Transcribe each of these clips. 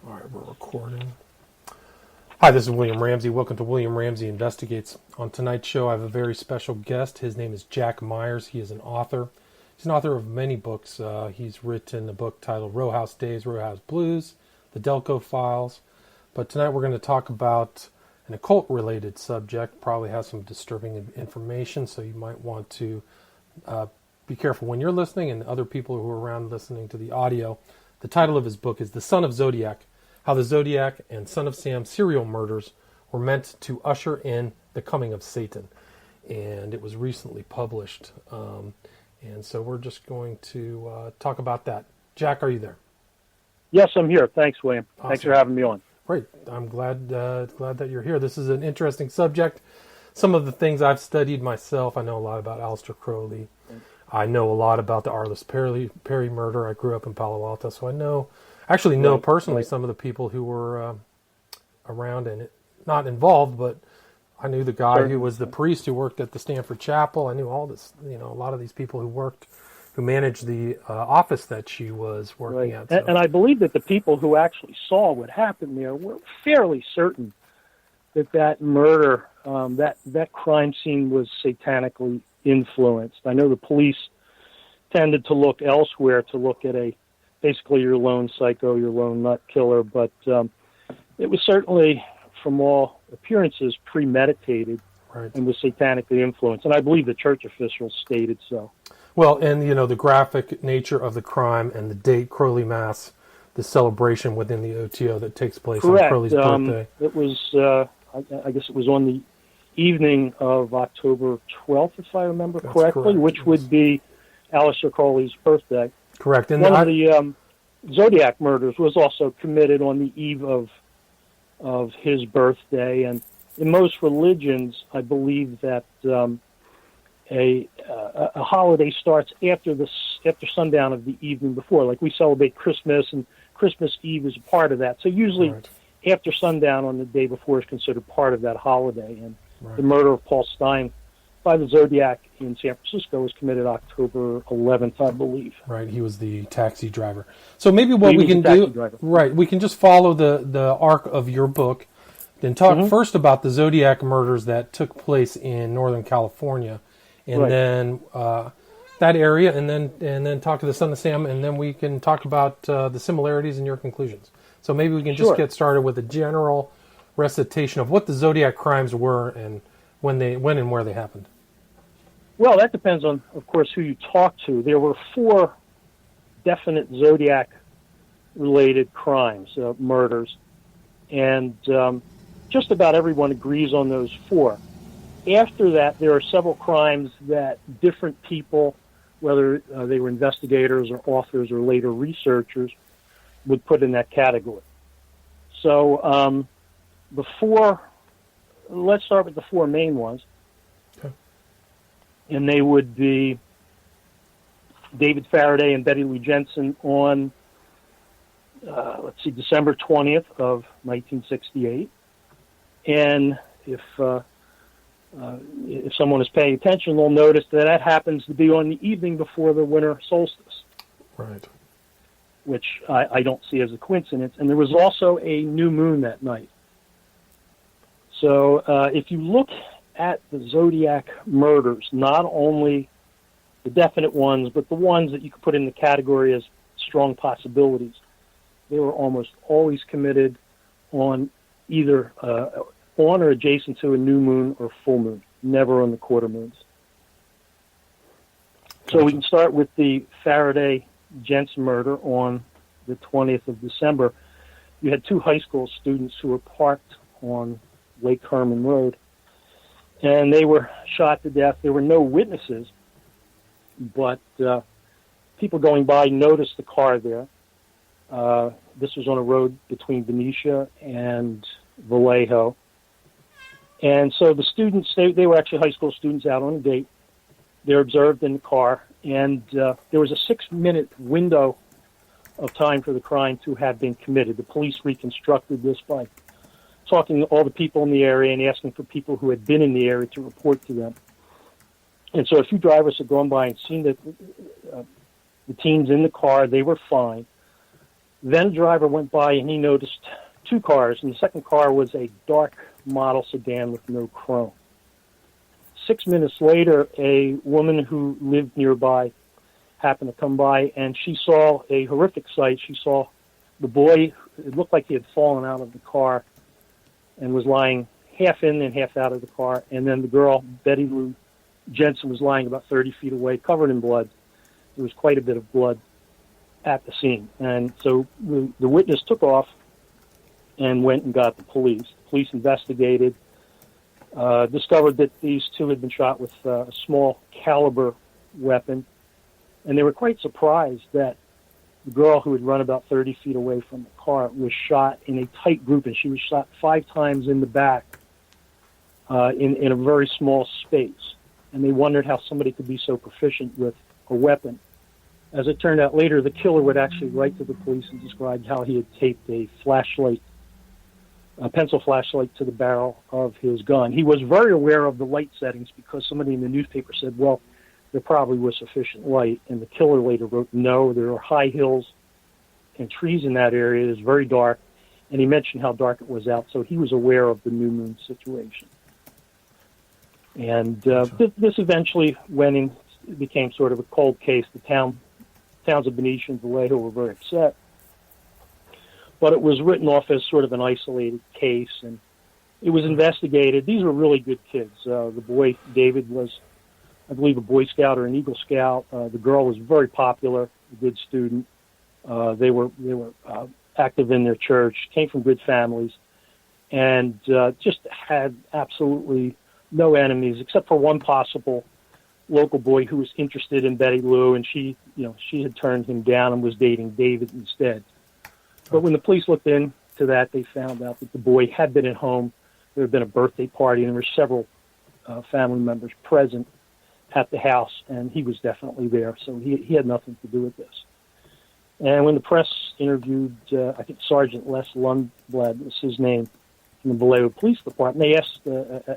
All right, we're recording. Hi, this is William Ramsey. Welcome to William Ramsey Investigates. On tonight's show, I have a very special guest. His name is Jack Myers. He is an author. He's an author of many books. He's written a book titled Row House Days, Row House Blues, The Delco Files. But tonight we're going to talk about an occult-related subject. Probably has some disturbing information, so you might want to be careful when you're listening and other people who are around listening to the audio. The title of his book is The Son of Zodiac, How the Zodiac and Son of Sam serial murders were meant to usher in the coming of Satan. And it was recently published. And so we're just going to talk about that. Jack, are you there? Yes, I'm here. Thanks, William. Awesome. Thanks for having me on. Great. I'm glad that you're here. This is an interesting subject. Some of the things I've studied myself, I know a lot about Aleister Crowley. I know a lot about the Arliss Perry murder. I grew up in Palo Alto, so I know personally some of the people who were around and not involved, but I knew the guy who was the priest who worked at the Stanford Chapel. I knew all this, a lot of these people who managed the office that she was working at. So. And I believe that the people who actually saw what happened there were fairly certain that murder, that crime scene was satanically influenced. I know the police tended to look elsewhere to look at basically your lone psycho, your lone nut killer, but it was certainly, from all appearances, premeditated and was satanically influenced. And I believe the church officials stated so. Well, and the graphic nature of the crime and the date, Crowley Mass, the celebration within the OTO that takes place on Crowley's birthday. It was, I guess it was on the evening of October 12th, if I remember correctly, correct. which would be Aleister Crowley's birthday. Correct. And one of the Zodiac murders was also committed on the eve of his birthday, and in most religions, I believe that a holiday starts after sundown of the evening before. Like we celebrate Christmas, and Christmas Eve is a part of that. So usually after sundown on the day before is considered part of that holiday. And the murder of Paul Stein by the Zodiac in San Francisco was committed October 11th, I believe. Right, he was the taxi driver. So maybe what we can do, we can just follow the arc of your book, then talk first about the Zodiac murders that took place in Northern California, and then that area, and then talk to the Son of Sam, and then we can talk about the similarities and your conclusions. So maybe we can just get started with a general recitation of what the Zodiac crimes were and when and where they happened. Well, that depends on, of course, who you talk to. There were 4 definite Zodiac-related crimes, murders, and just about everyone agrees on those 4. After that, there are several crimes that different people, whether they were investigators or authors or later researchers, would put in that category. So let's start with the 4 main ones. Okay. And they would be David Faraday and Betty Lou Jensen on, December 20th of 1968. And if someone is paying attention, they'll notice that happens to be on the evening before the winter solstice. Right. Which I don't see as a coincidence. And there was also a new moon that night. So if you look at the Zodiac murders, not only the definite ones, but the ones that you could put in the category as strong possibilities, they were almost always committed on either on or adjacent to a new moon or full moon, never on the quarter moons. So we can start with the Faraday-Jensen murder on the 20th of December. You had 2 high school students who were parked on Lake Herman Road, and they were shot to death. There were no witnesses, but people going by noticed the car there. This was on a road between Benicia and Vallejo. And so the students, they were actually high school students out on a date. They're observed in the car, and there was a 6-minute window of time for the crime to have been committed. The police reconstructed this by talking to all the people in the area and asking for people who had been in the area to report to them. And so a few drivers had gone by and seen that the teens in the car, they were fine. Then the driver went by and he noticed two cars, and the second car was a dark model sedan with no chrome. 6 minutes later, a woman who lived nearby happened to come by, and she saw a horrific sight. She saw the boy, it looked like he had fallen out of the car and was lying half in and half out of the car, and then the girl, Betty Lou Jensen, was lying about 30 feet away, covered in blood. There was quite a bit of blood at the scene. And so the witness took off and went and got the police. The police investigated, discovered that these two had been shot with a small caliber weapon, and they were quite surprised that the girl who had run about 30 feet away from the car was shot in a tight group, and she was shot 5 times in the back in a very small space. And they wondered how somebody could be so proficient with a weapon. As it turned out later, the killer would actually write to the police and describe how he had taped a flashlight, a pencil flashlight, to the barrel of his gun. He was very aware of the light settings because somebody in the newspaper said, well, there probably was sufficient light. And the killer later wrote, no, there are high hills and trees in that area. It is very dark. And he mentioned how dark it was out, so he was aware of the new moon situation. And this eventually went in, became sort of a cold case. The towns of Benicia and Vallejo were very upset. But it was written off as sort of an isolated case, and it was investigated. These were really good kids. The boy, David, was, I believe, a Boy Scout or an Eagle Scout. The girl was very popular, a good student. They were active in their church, came from good families, and just had absolutely no enemies except for one possible local boy who was interested in Betty Lou, and she had turned him down and was dating David instead. But when the police looked into that, they found out that the boy had been at home. There had been a birthday party, and there were several family members present at the house, and he was definitely there. So he had nothing to do with this. And when the press interviewed, I think Sergeant Les Lundblad was his name, from the Vallejo Police Department, they asked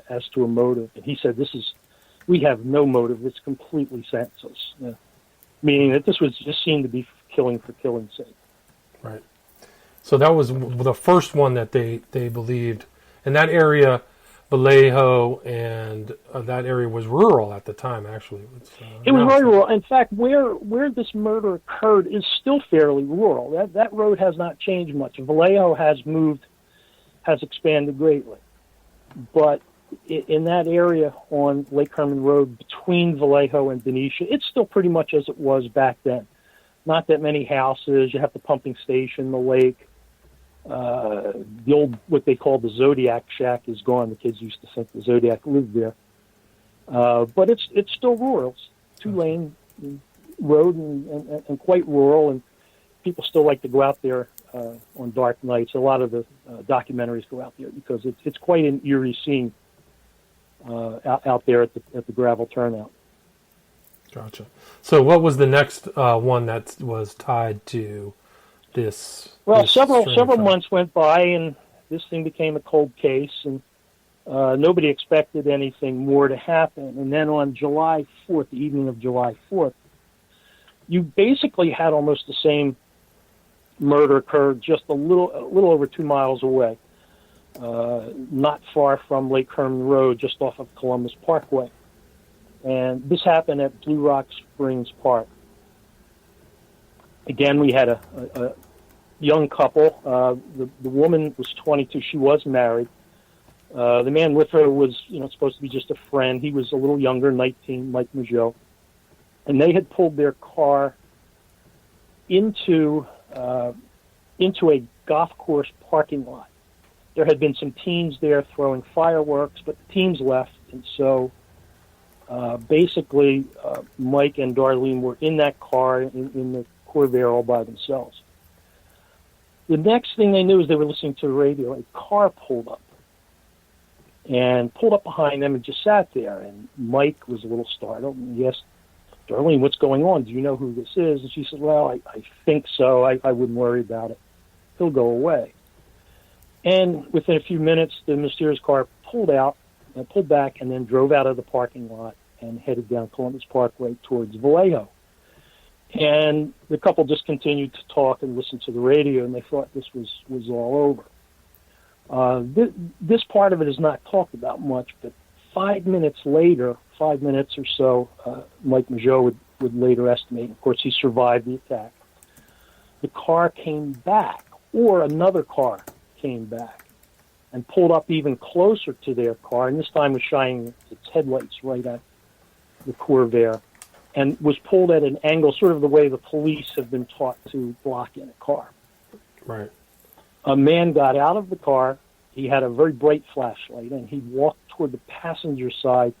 as to a motive, and he said, we have no motive. It's completely senseless, meaning that this was just seemed to be killing for killing's sake. Right. So that was the first one that they believed. And that area, Vallejo, and that area was rural at the time, actually. It was very rural. In fact, where this murder occurred is still fairly rural. That road has not changed much. Vallejo has expanded greatly. But in that area on Lake Herman Road between Vallejo and Benicia, it's still pretty much as it was back then. Not that many houses. You have the pumping station, the lake. The old, what they call the Zodiac shack, is gone. The kids used to think the Zodiac lived there. But it's still rural. It's 2-lane road and quite rural, and people still like to go out there on dark nights. A lot of the documentaries go out there because it's quite an eerie scene out there at the gravel turnout. Gotcha. So what was the next one that was tied to this? Well, several months went by, and this thing became a cold case, and nobody expected anything more to happen. And then on July 4th, the evening of July 4th, you basically had almost the same murder occur just a little over 2 miles away, not far from Lake Herman Road, just off of Columbus Parkway. And this happened at Blue Rock Springs Park. Again, we had a young couple. The woman was 22. She was married. The man with her was, supposed to be just a friend. He was a little younger, 19, Mike Mageau. And they had pulled their car into a golf course parking lot. There had been some teens there throwing fireworks, but the teens left, and so basically Mike and Darlene were in that car in the Corvair all by themselves. The next thing they knew is they were listening to the radio. A car pulled up behind them and just sat there. And Mike was a little startled, and he asked Darlene, "What's going on? Do you know who this is?" And she said, "Well, I think so. I wouldn't worry about it. He'll go away." And within a few minutes, the mysterious car pulled back, and then drove out of the parking lot and headed down Columbus Parkway towards Vallejo. And the couple just continued to talk and listen to the radio, and they thought this was all over. This part of it is not talked about much, but 5 minutes later, 5 minutes or so, Mike Mageau would later estimate, of course, he survived the attack. The car came back, or another car came back, and pulled up even closer to their car, and this time was shining its headlights right at the Corvair, and was pulled at an angle, sort of the way the police have been taught to block in a car. Right. A man got out of the car. He had a very bright flashlight, and he walked toward the passenger side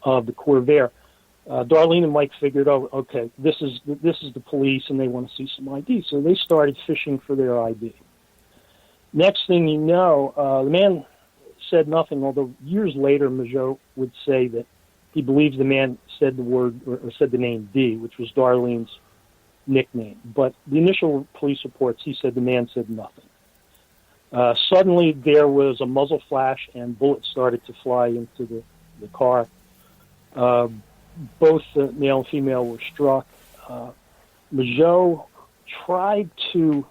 of the Corvair. Darlene and Mike figured, oh, okay, this is the police, and they want to see some ID. So they started fishing for their ID. Next thing you know, the man said nothing, although years later, Mageau would say that he believes the man said the word or said the name D, which was Darlene's nickname. But the initial police reports, he said the man said nothing. Suddenly, there was a muzzle flash, and bullets started to fly into the car. Both the male and female were struck. Mageau tried to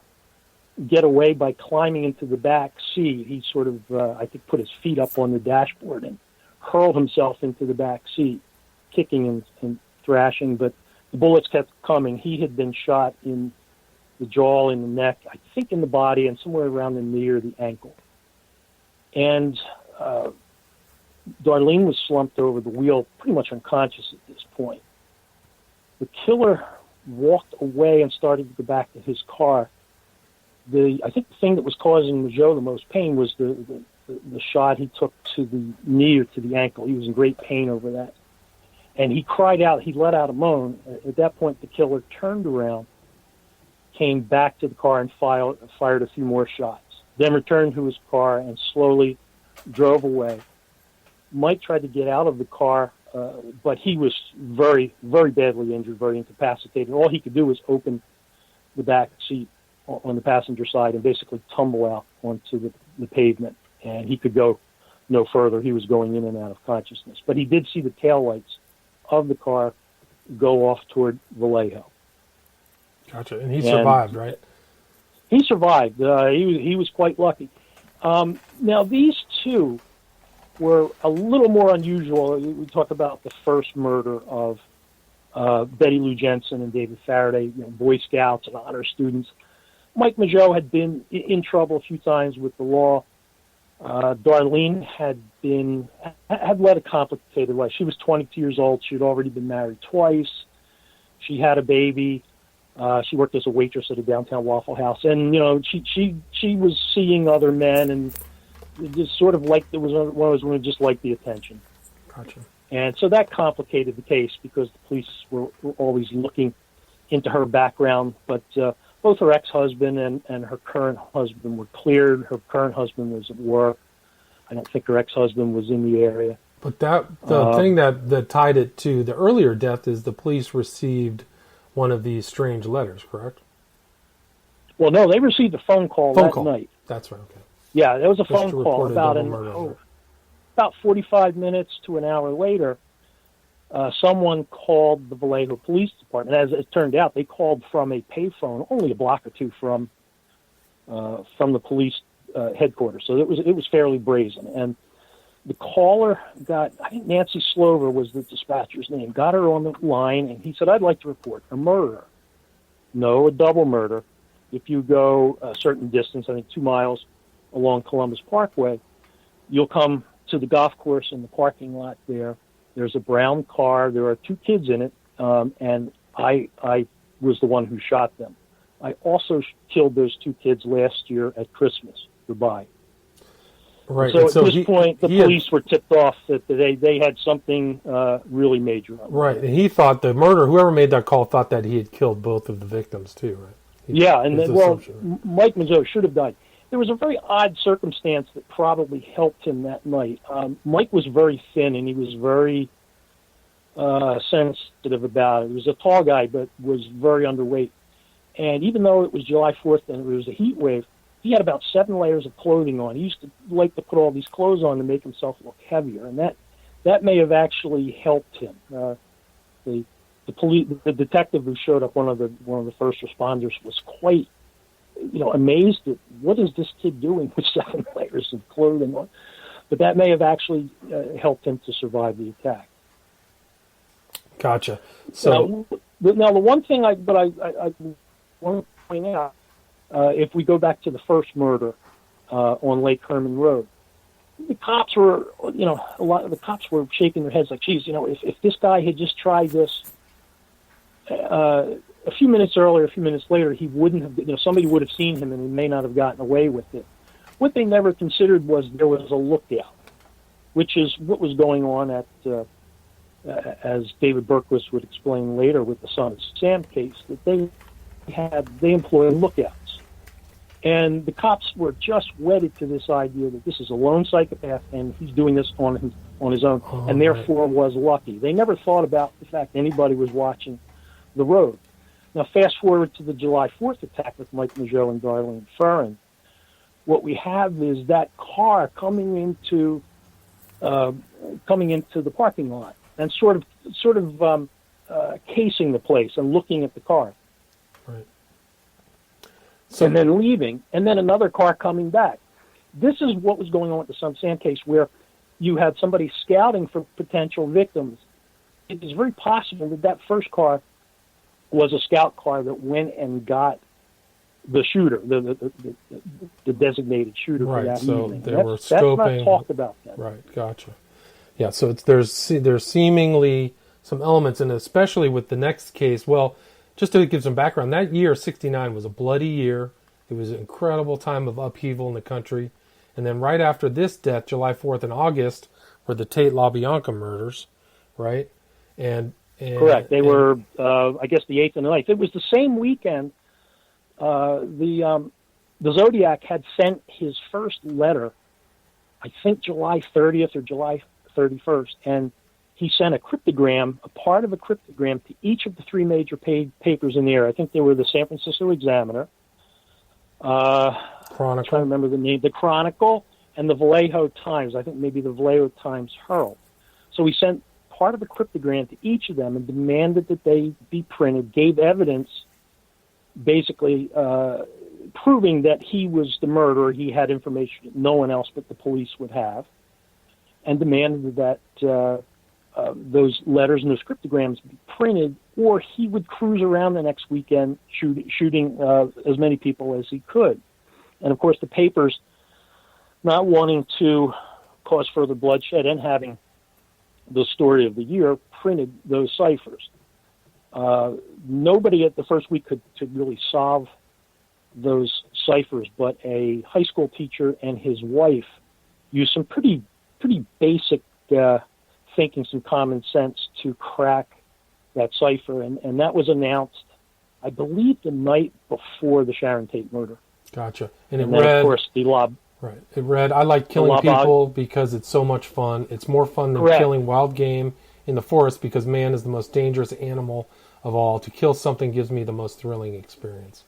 get away by climbing into the back seat. He sort of, I think, put his feet up on the dashboard and hurled himself into the back seat, kicking and thrashing, but the bullets kept coming. He had been shot in the jaw, in the neck, I think in the body, and somewhere around the knee or the ankle. And Darlene was slumped over the wheel, pretty much unconscious at this point. The killer walked away and started to go back to his car. I think the thing that was causing Mageau the most pain was the shot he took to the knee or to the ankle. He was in great pain over that. And he cried out, he let out a moan. At that point, the killer turned around, came back to the car and fired a few more shots, then returned to his car and slowly drove away. Mike tried to get out of the car, but he was very, very badly injured, very incapacitated. All he could do was open the back seat on the passenger side and basically tumble out onto the pavement, and he could go no further. He was going in and out of consciousness. But he did see the taillights of the car go off toward Vallejo. Gotcha. And he survived, right? He survived. He was quite lucky. Now, these two were a little more unusual. We talk about the first murder of Betty Lou Jensen and David Faraday, Boy Scouts and honor students. Mike Mageau had been in trouble a few times with the law. Darlene had led a complicated life. She was 22 years old. She had already been married twice. She had a baby. She worked as a waitress at a downtown Waffle House, and she was seeing other men, and just sort of like it was one of those women just liked the attention. Gotcha. And so that complicated the case because the police were always looking into her background, but both her ex-husband and her current husband were cleared. Her current husband was at work. I don't think her ex-husband was in the area. But the thing that tied it to the earlier death is the police received one of these strange letters, correct? Well, no, they received a phone call that night. That's right, okay. Yeah, there was a Just phone call about 45 minutes to an hour later. Someone called the Vallejo Police Department. As it turned out, they called from a payphone only a block or two from the police headquarters. So it was fairly brazen. And the caller got, I think Nancy Slover was the dispatcher's name, got her on the line, and he said, "I'd like to report a murder." No, a double murder. If you go a certain distance, I think 2 miles along Columbus Parkway, you'll come to the golf course in the parking lot there. There's a brown car. There are 2 kids in it, and I was the one who shot them. I also killed those 2 kids last year at Christmas. Goodbye. Right. So at this point, the police were tipped off that they had something really major. Right, and he thought whoever made that call thought that he had killed both of the victims too, right? Mike Mageau should have died. There was a very odd circumstance that probably helped him that night. Mike was very thin, and he was very sensitive about it. He was a tall guy, but was very underweight. And even though it was July 4th and it was a heat wave, he had about 7 layers of clothing on. He used to like to put all these clothes on to make himself look heavier, and that may have actually helped him. The the detective who showed up, one of the first responders, was quite, amazed at what is this kid doing with 7 layers of clothing on. But that may have actually helped him to survive the attack. Gotcha. So now the one thing I want to point out, if we go back to the first murder on Lake Herman Road, the cops were, a lot of the cops were shaking their heads like, geez, if this guy had just tried this a few minutes earlier, a few minutes later, he wouldn't have, somebody would have seen him and he may not have gotten away with it. What they never considered was there was a lookout, which is what was going on at, as David Berkowitz would explain later with the Son of Sam case, that they employed lookouts. And the cops were just wedded to this idea that this is a lone psychopath and he's doing this on his own, and therefore was lucky. They never thought about the fact anybody was watching the road. Now, fast forward to the July 4th attack with Mike Mageau and Darlene Ferrin. What we have is that car coming into the parking lot and sort of casing the place and looking at the car. Right. So, and then leaving, and then another car coming back. This is what was going on with the Son of Sam case, where you had somebody scouting for potential victims. It is very possible that first car was a scout car that went and got the shooter, the designated shooter for that evening. They were scoping. That's not talked about then. Right, gotcha. Yeah, so there's seemingly some elements, and especially with the next case. Well, just to give some background, that year, 1969, was a bloody year. It was an incredible time of upheaval in the country. And then right after this death, July 4th and August, were the Tate LaBianca murders, right? And correct. They were, I guess, the 8th and the 9th. It was the same weekend. The Zodiac had sent his first letter, I think July 30th or July 31st, and he sent a part of a cryptogram to each of the 3 major papers in the area. I think they were the San Francisco Examiner, Chronicle. I'm trying to remember the name, the Chronicle, and the Vallejo Times. I think maybe the Vallejo Times Herald. So he sent part of a cryptogram to each of them and demanded that they be printed, gave evidence, basically proving that he was the murderer. He had information that no one else but the police would have, and demanded that those letters and those cryptograms be printed, or he would cruise around the next weekend shooting as many people as he could. And, of course, the papers, not wanting to cause further bloodshed and having the story of the year, printed those ciphers. Nobody at the first week could really solve those ciphers, but a high school teacher and his wife used some pretty basic thinking, some common sense to crack that cipher, and that was announced, I believe, the night before the Sharon Tate murder. Gotcha. And then, of course, the lob. Right. It read, I like killing people because it's so much fun. It's more fun than killing wild game in the forest because man is the most dangerous animal of all. To kill something gives me the most thrilling experience.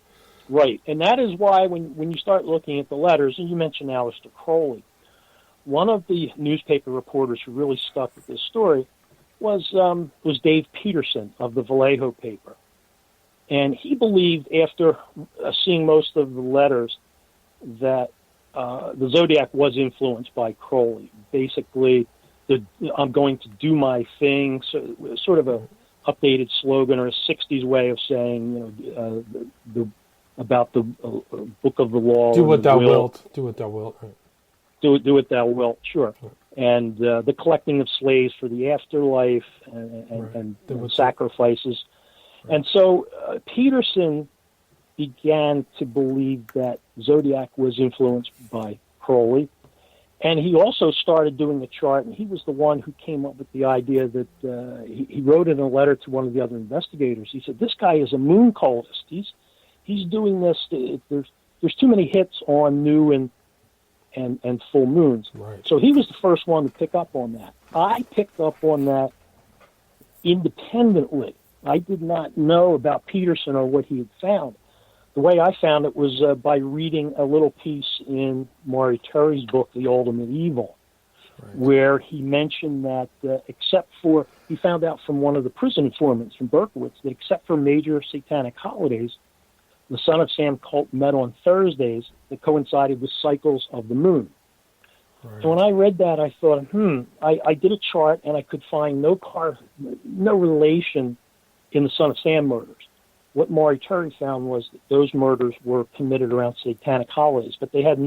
Right. And that is why when you start looking at the letters, and you mentioned Aleister Crowley, one of the newspaper reporters who really stuck with this story was Dave Peterson of the Vallejo paper. And he believed, after seeing most of the letters, that the Zodiac was influenced by Crowley. Basically, I'm going to do my thing, so, sort of a updated slogan or a 60s way of saying, about the book of the law. Do what thou wilt. Do what thou wilt. Right. Do what thou wilt, sure. Right. And the collecting of slaves for the afterlife and sacrifices. Right. And so Peterson began to believe that Zodiac was influenced by Crowley. And he also started doing a chart, and he was the one who came up with the idea that he wrote in a letter to one of the other investigators. He said, this guy is a moon cultist. He's doing this. There's too many hits on new and full moons. Right. So he was the first one to pick up on that. I picked up on that independently. I did not know about Peterson or what he had found. The way I found it was by reading a little piece in Maury Terry's book, The Ultimate Evil, Right. where he mentioned that he found out from one of the prison informants from Berkowitz that except for major satanic holidays, the Son of Sam cult met on Thursdays that coincided with cycles of the moon. Right. So when I read that, I thought, I did a chart and I could find no relation in the Son of Sam murders. What Maury Terry found was that those murders were committed around satanic holidays, but they had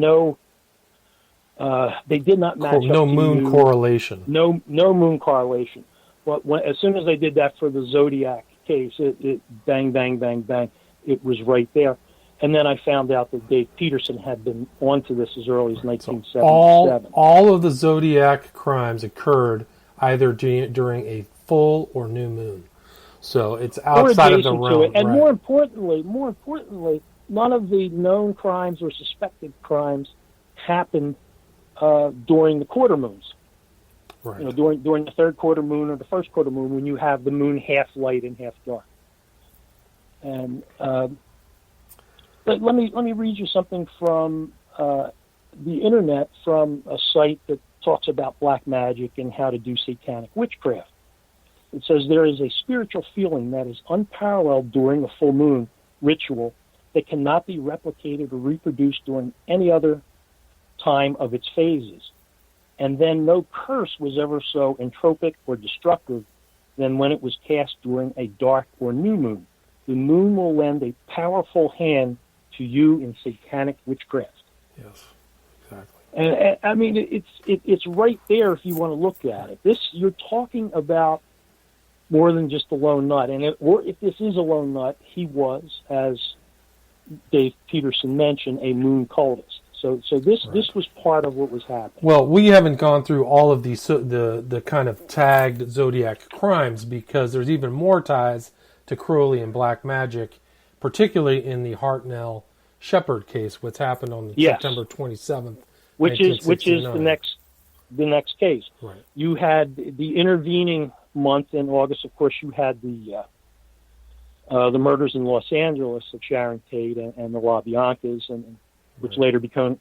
they did not match up. No moon correlation. No moon correlation. But as soon as they did that for the Zodiac case, it bang, bang, bang, bang, it was right there. And then I found out that Dave Peterson had been onto this as early as 1977. All of the Zodiac crimes occurred either during a full or new moon. So it's outside of the realm. To it. And right. more importantly, none of the known crimes or suspected crimes happened during the quarter moons. Right. You know, during the third quarter moon or the first quarter moon, when you have the moon half light and half dark. And but let me read you something from the internet from a site that talks about black magic and how to do satanic witchcraft. It says there is a spiritual feeling that is unparalleled during a full moon ritual that cannot be replicated or reproduced during any other time of its phases. And then no curse was ever so entropic or destructive than when it was cast during a dark or new moon. The moon will lend a powerful hand to you in satanic witchcraft. Yes, exactly. And I mean, it's right there if you want to look at it. You're talking about more than just a lone nut. And if this is a lone nut, he was, as Dave Peterson mentioned, a moon cultist. So this was part of what was happening. Well, we haven't gone through all of the kind of tagged Zodiac crimes because there's even more ties to Crowley and black magic, particularly in the Hartnell Shepard case, what's happened on September 27th, which is the next case. Right. You had the intervening month in August. Of course, you had the murders in Los Angeles of Sharon Tate and the LaBiancas, and which later became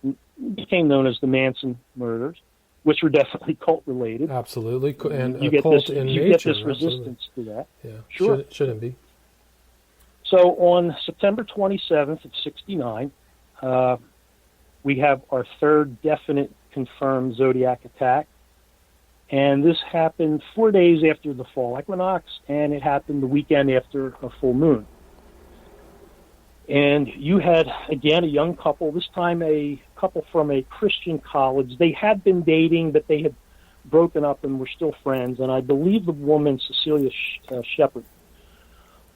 known as the Manson murders, which were definitely cult related. Absolutely, and you get cult this, in you nature. get this Absolutely. resistance to that. Yeah, sure, shouldn't be. So on September 27th of '69, we have our third definite confirmed Zodiac attack, and this happened 4 days after the fall equinox, and it happened the weekend after a full moon. And you had, again, a young couple, this time a couple from a Christian college. They had been dating, but they had broken up and were still friends. And I believe the woman, Cecilia Shepard,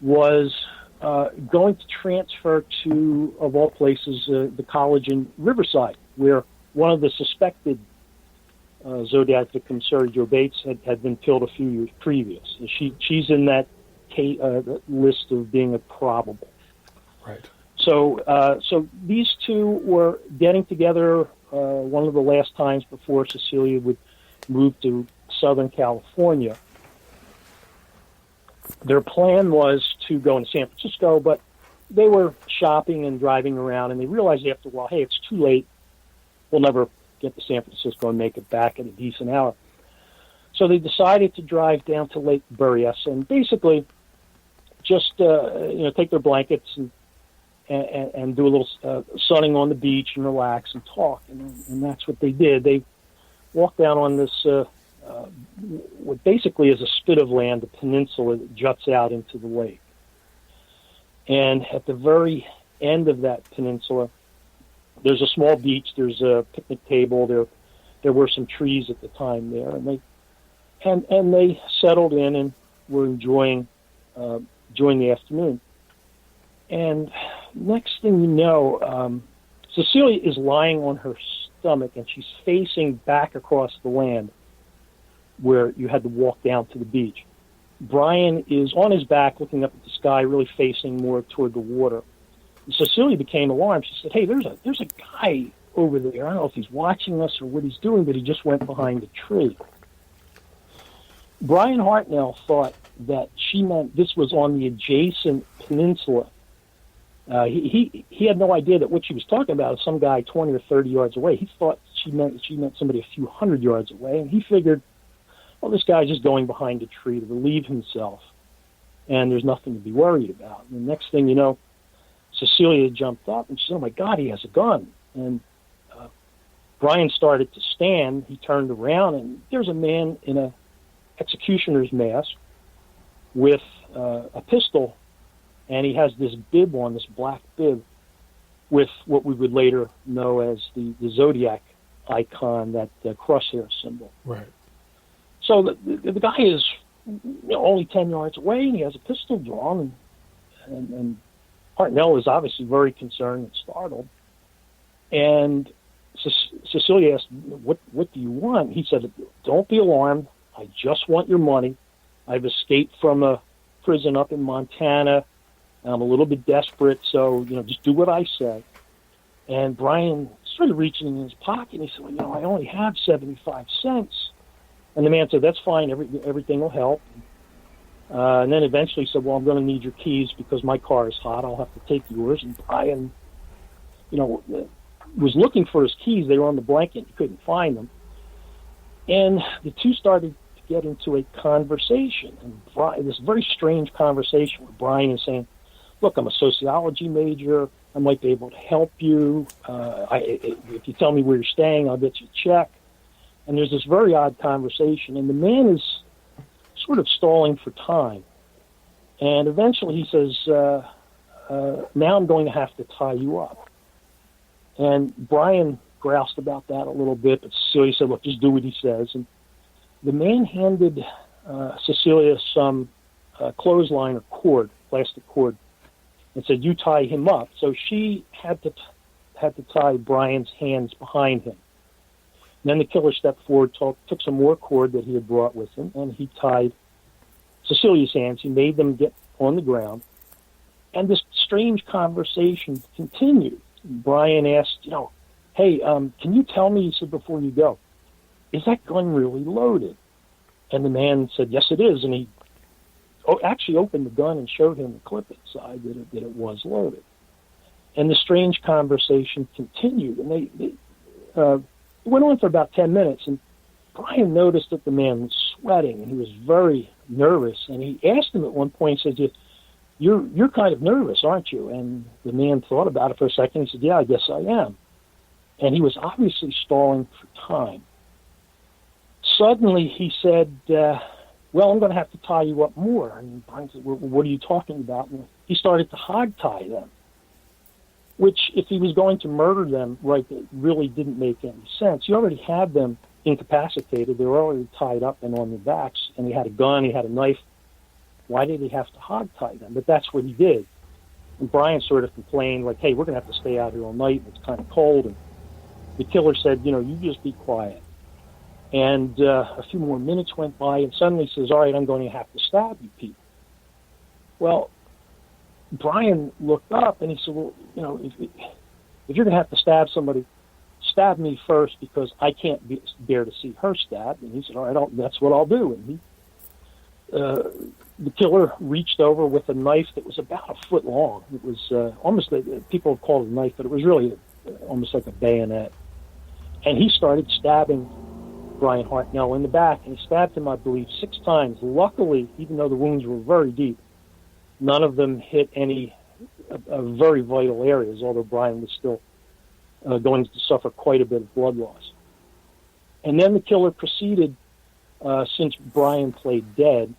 was going to transfer to, of all places, the college in Riverside, where one of the suspected Zodiac victims, Sarah Jo Bates, had been killed a few years previous. She's in that list of being a probable. Right. So these two were getting together one of the last times before Cecilia would move to Southern California. Their plan was to go into San Francisco, but they were shopping and driving around, and they realized after a while, hey, it's too late. We'll never get to San Francisco and make it back at a decent hour. So they decided to drive down to Lake Berryessa and basically just take their blankets and do a little sunning on the beach and relax and talk. And that's what they did. They walked down on this, what basically is a spit of land, a peninsula that juts out into the lake. And at the very end of that peninsula, there's a small beach, there's a picnic table, there were some trees at the time there, and they settled in and were enjoying the afternoon. And next thing you know, Cecilia is lying on her stomach, and she's facing back across the land where you had to walk down to the beach. Brian is on his back looking up at the sky, really facing more toward the water. And Cecilia became alarmed. She said, hey, there's a guy over there. I don't know if he's watching us or what he's doing, but he just went behind the tree. Brian Hartnell thought that she meant this was on the adjacent peninsula. He had no idea that what she was talking about is some guy 20 or 30 yards away. He thought she meant somebody a few hundred yards away, and he figured, well, this guy's just going behind a tree to relieve himself, and there's nothing to be worried about. And the next thing you know, Cecilia jumped up, and she said, oh, my God, he has a gun. And Brian started to stand. He turned around, and there's a man in a executioner's mask with a pistol, and he has this bib on, this black bib, with what we would later know as the Zodiac icon, that crosshair symbol. Right. So the guy is only 10 yards away, and he has a pistol drawn, and Hartnell is obviously very concerned and startled. And Cecilia asked, what do you want? He said, don't be alarmed. I just want your money. I've escaped from a prison up in Montana. I'm a little bit desperate, so, just do what I say. And Brian started reaching in his pocket, and he said, well, I only have 75 cents. And the man said, that's fine, everything will help. And then eventually said, well, I'm going to need your keys because my car is hot. I'll have to take yours. And Brian, was looking for his keys. They were on the blanket. He couldn't find them. And the two started to get into a conversation. And this very strange conversation where Brian is saying, look, I'm a sociology major. I might be able to help you. If you tell me where you're staying, I'll get you a check. And there's this very odd conversation. And the man is sort of stalling for time. And eventually he says, now I'm going to have to tie you up. And Brian groused about that a little bit, but Cecilia said, look, just do what he says. And the man handed Cecilia some clothesline or cord, plastic cord, and said, you tie him up. So she had to tie Brian's hands behind him. And then the killer stepped forward, took some more cord that he had brought with him, and he tied Cecilia's hands. He made them get on the ground. And this strange conversation continued. Brian asked, hey, can you tell me, he said, before you go, is that gun really loaded? And the man said, yes, it is. And he actually opened the gun and showed him the clip inside that it was loaded. And the strange conversation continued. And they went on for about 10 minutes. And Brian noticed that the man was sweating, and he was very nervous. And he asked him at one point, he said, You're kind of nervous, aren't you? And the man thought about it for a second. He said, yeah, I guess I am. And he was obviously stalling for time. Suddenly he said, well, I'm going to have to tie you up more. And Brian said, well, what are you talking about? And he started to hog tie them, which if he was going to murder them, right, it really didn't make any sense. You already had them incapacitated. They were already tied up and on their backs, and he had a gun, he had a knife. Why did he have to hog tie them? But that's what he did. And Brian sort of complained, like, hey, we're going to have to stay out here all night, and it's kind of cold. And the killer said, you just be quiet. And a few more minutes went by, and suddenly he says, all right, I'm going to have to stab you people. Well, Brian looked up, and he said, well, if you're going to have to stab somebody, stab me first, because I can't bear to see her stabbed. And he said, all right, that's what I'll do. And the killer reached over with a knife that was about a foot long. It was almost, people have called it a knife, but it was really almost like a bayonet. And he started stabbing Brian Hartnell in the back, and he stabbed him, I believe, 6 times. Luckily, even though the wounds were very deep, none of them hit any very vital areas, although Brian was still going to suffer quite a bit of blood loss. And then the killer proceeded, since Brian played dead,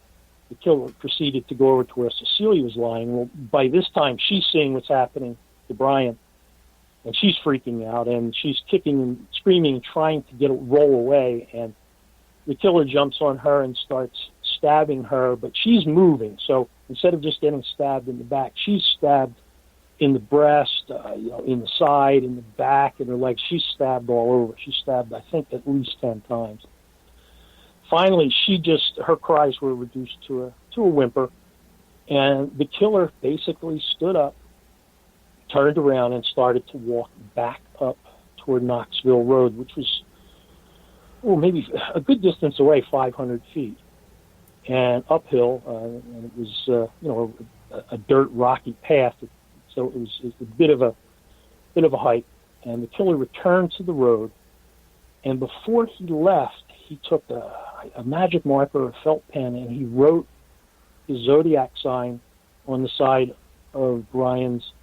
the killer proceeded to go over to where Cecilia was lying. Well, by this time, she's seeing what's happening to Brian, and she's freaking out, and she's kicking and screaming and trying to roll away, and the killer jumps on her and starts stabbing her, but she's moving. So instead of just getting stabbed in the back, she's stabbed in the breast, in the side, in the back, in her legs. She's stabbed all over. She's stabbed, I think, at least 10 times. Finally, her cries were reduced to a whimper, and the killer basically stood up, turned around, and started to walk back up toward Knoxville Road, which was, maybe a good distance away, 500 feet, and uphill, and it was, a dirt, rocky path, so it was a bit of a hike, and the killer returned to the road, And before he left, he took a magic marker, a felt pen, and he wrote the Zodiac sign on the side of Brian's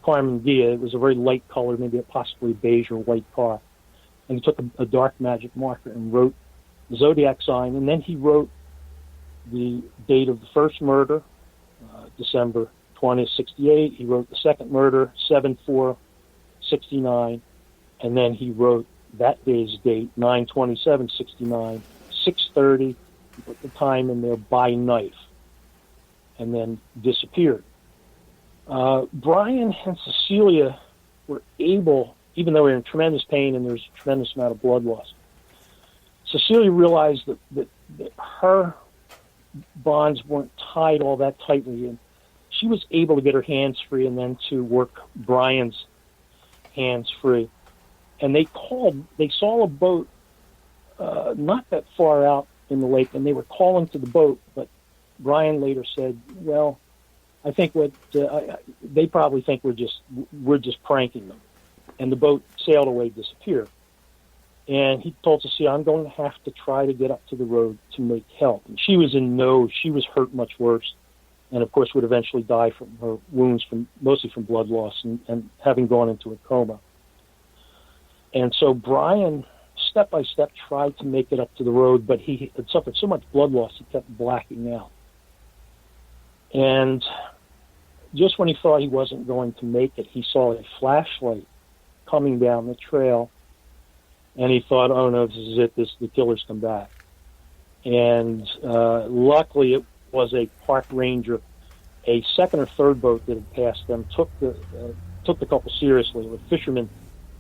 Carmen Dia. It was a very light color, maybe possibly a beige or white car. And he took a dark magic marker and wrote the Zodiac sign. And then he wrote the date of the first murder, December 20th, 68. He wrote the second murder, 7/4/69. And then he wrote that day's date, 9/27/69, 6:30. He put the time in there, by knife, and then disappeared. Brian and Cecilia were able, even though they were in tremendous pain and there's a tremendous amount of blood loss, Cecilia realized that her bonds weren't tied all that tightly, and she was able to get her hands free and then to work Brian's hands free. And they saw a boat not that far out in the lake, and they were calling to the boat, but Brian later said, well, I think they probably think we're just pranking them. And the boat sailed away, disappeared. And he told Cecilia, I'm going to have to try to get up to the road to make help. And she was she was hurt much worse, and of course would eventually die from her wounds, mostly from blood loss and having gone into a coma. And so Brian, step by step, tried to make it up to the road, but he had suffered so much blood loss he kept blacking out. And just when he thought he wasn't going to make it, he saw a flashlight coming down the trail, and he thought, oh no, this is it, the killer's come back. And luckily it was a park ranger, a second or third boat that had passed them, took the couple seriously. The fisherman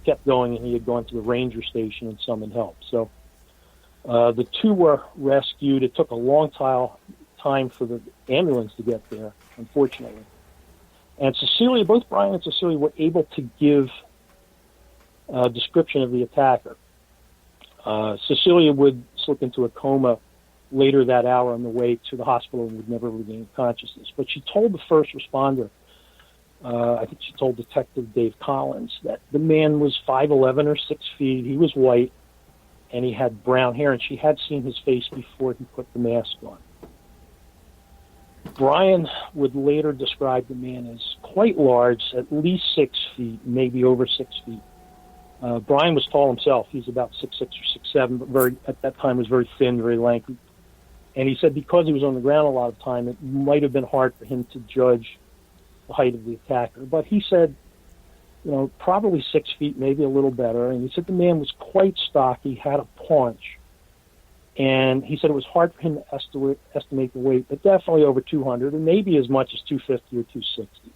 kept going, and he had gone to the ranger station and summoned help. So the two were rescued. It took a long time for the ambulance to get there, unfortunately. And Cecilia, both Brian and Cecilia were able to give a description of the attacker. Cecilia would slip into a coma later that hour on the way to the hospital and would never regain consciousness. But she told the first responder, I think she told Detective Dave Collins, that the man was 5'11" or 6 feet. He was white, and he had brown hair, and she had seen his face before he put the mask on. Brian would later describe the man as quite large, at least 6 feet, maybe over 6 feet. Brian was tall himself. He's about 6'6" or 6'7", but at that time was very thin, very lanky. And he said because he was on the ground a lot of time, it might have been hard for him to judge the height of the attacker. But he said, probably 6 feet, maybe a little better. And he said the man was quite stocky, had a paunch. And he said it was hard for him to estimate the weight, but definitely over 200, and maybe as much as 250 or 260.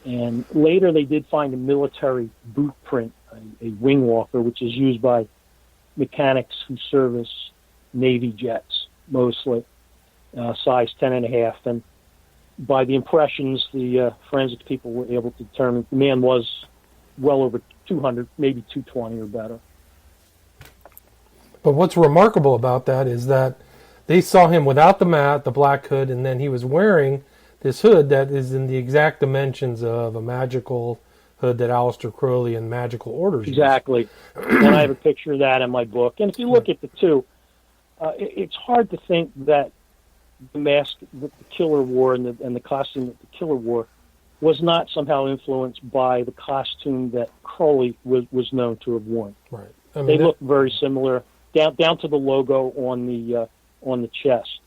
And later they did find a military boot print, a wing walker, which is used by mechanics who service Navy jets, mostly, size 10.5. And by the impressions, the forensic people were able to determine the man was well over 200, maybe 220 or better. But what's remarkable about that is that they saw him without the black hood, and then he was wearing this hood that is in the exact dimensions of a magical hood that Aleister Crowley and Magical Orders use. Exactly. And I have a picture of that in my book. And if you look at the two, it's hard to think that the mask that the killer wore and the costume that the killer wore was not somehow influenced by the costume that Crowley was known to have worn. Right. They look very similar, down to the logo on the chest.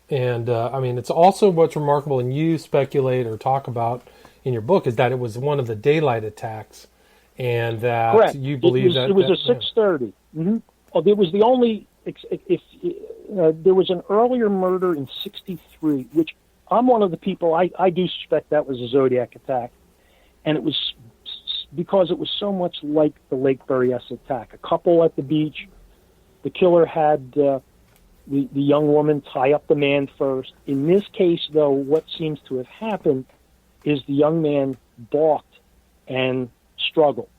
And it's also what's remarkable, and you speculate or talk about in your book, is that it was one of the daylight attacks, and that Correct. You believe it was a 6:30. Mm-hmm. Oh, there was the only there was an earlier murder in '63, which I'm one of the people I do suspect that was a Zodiac attack, and it was because it was so much like the Lake Berryessa attack. A couple at the beach. The killer had the young woman tie up the man first. In this case, though, what seems to have happened is the young man balked and struggled.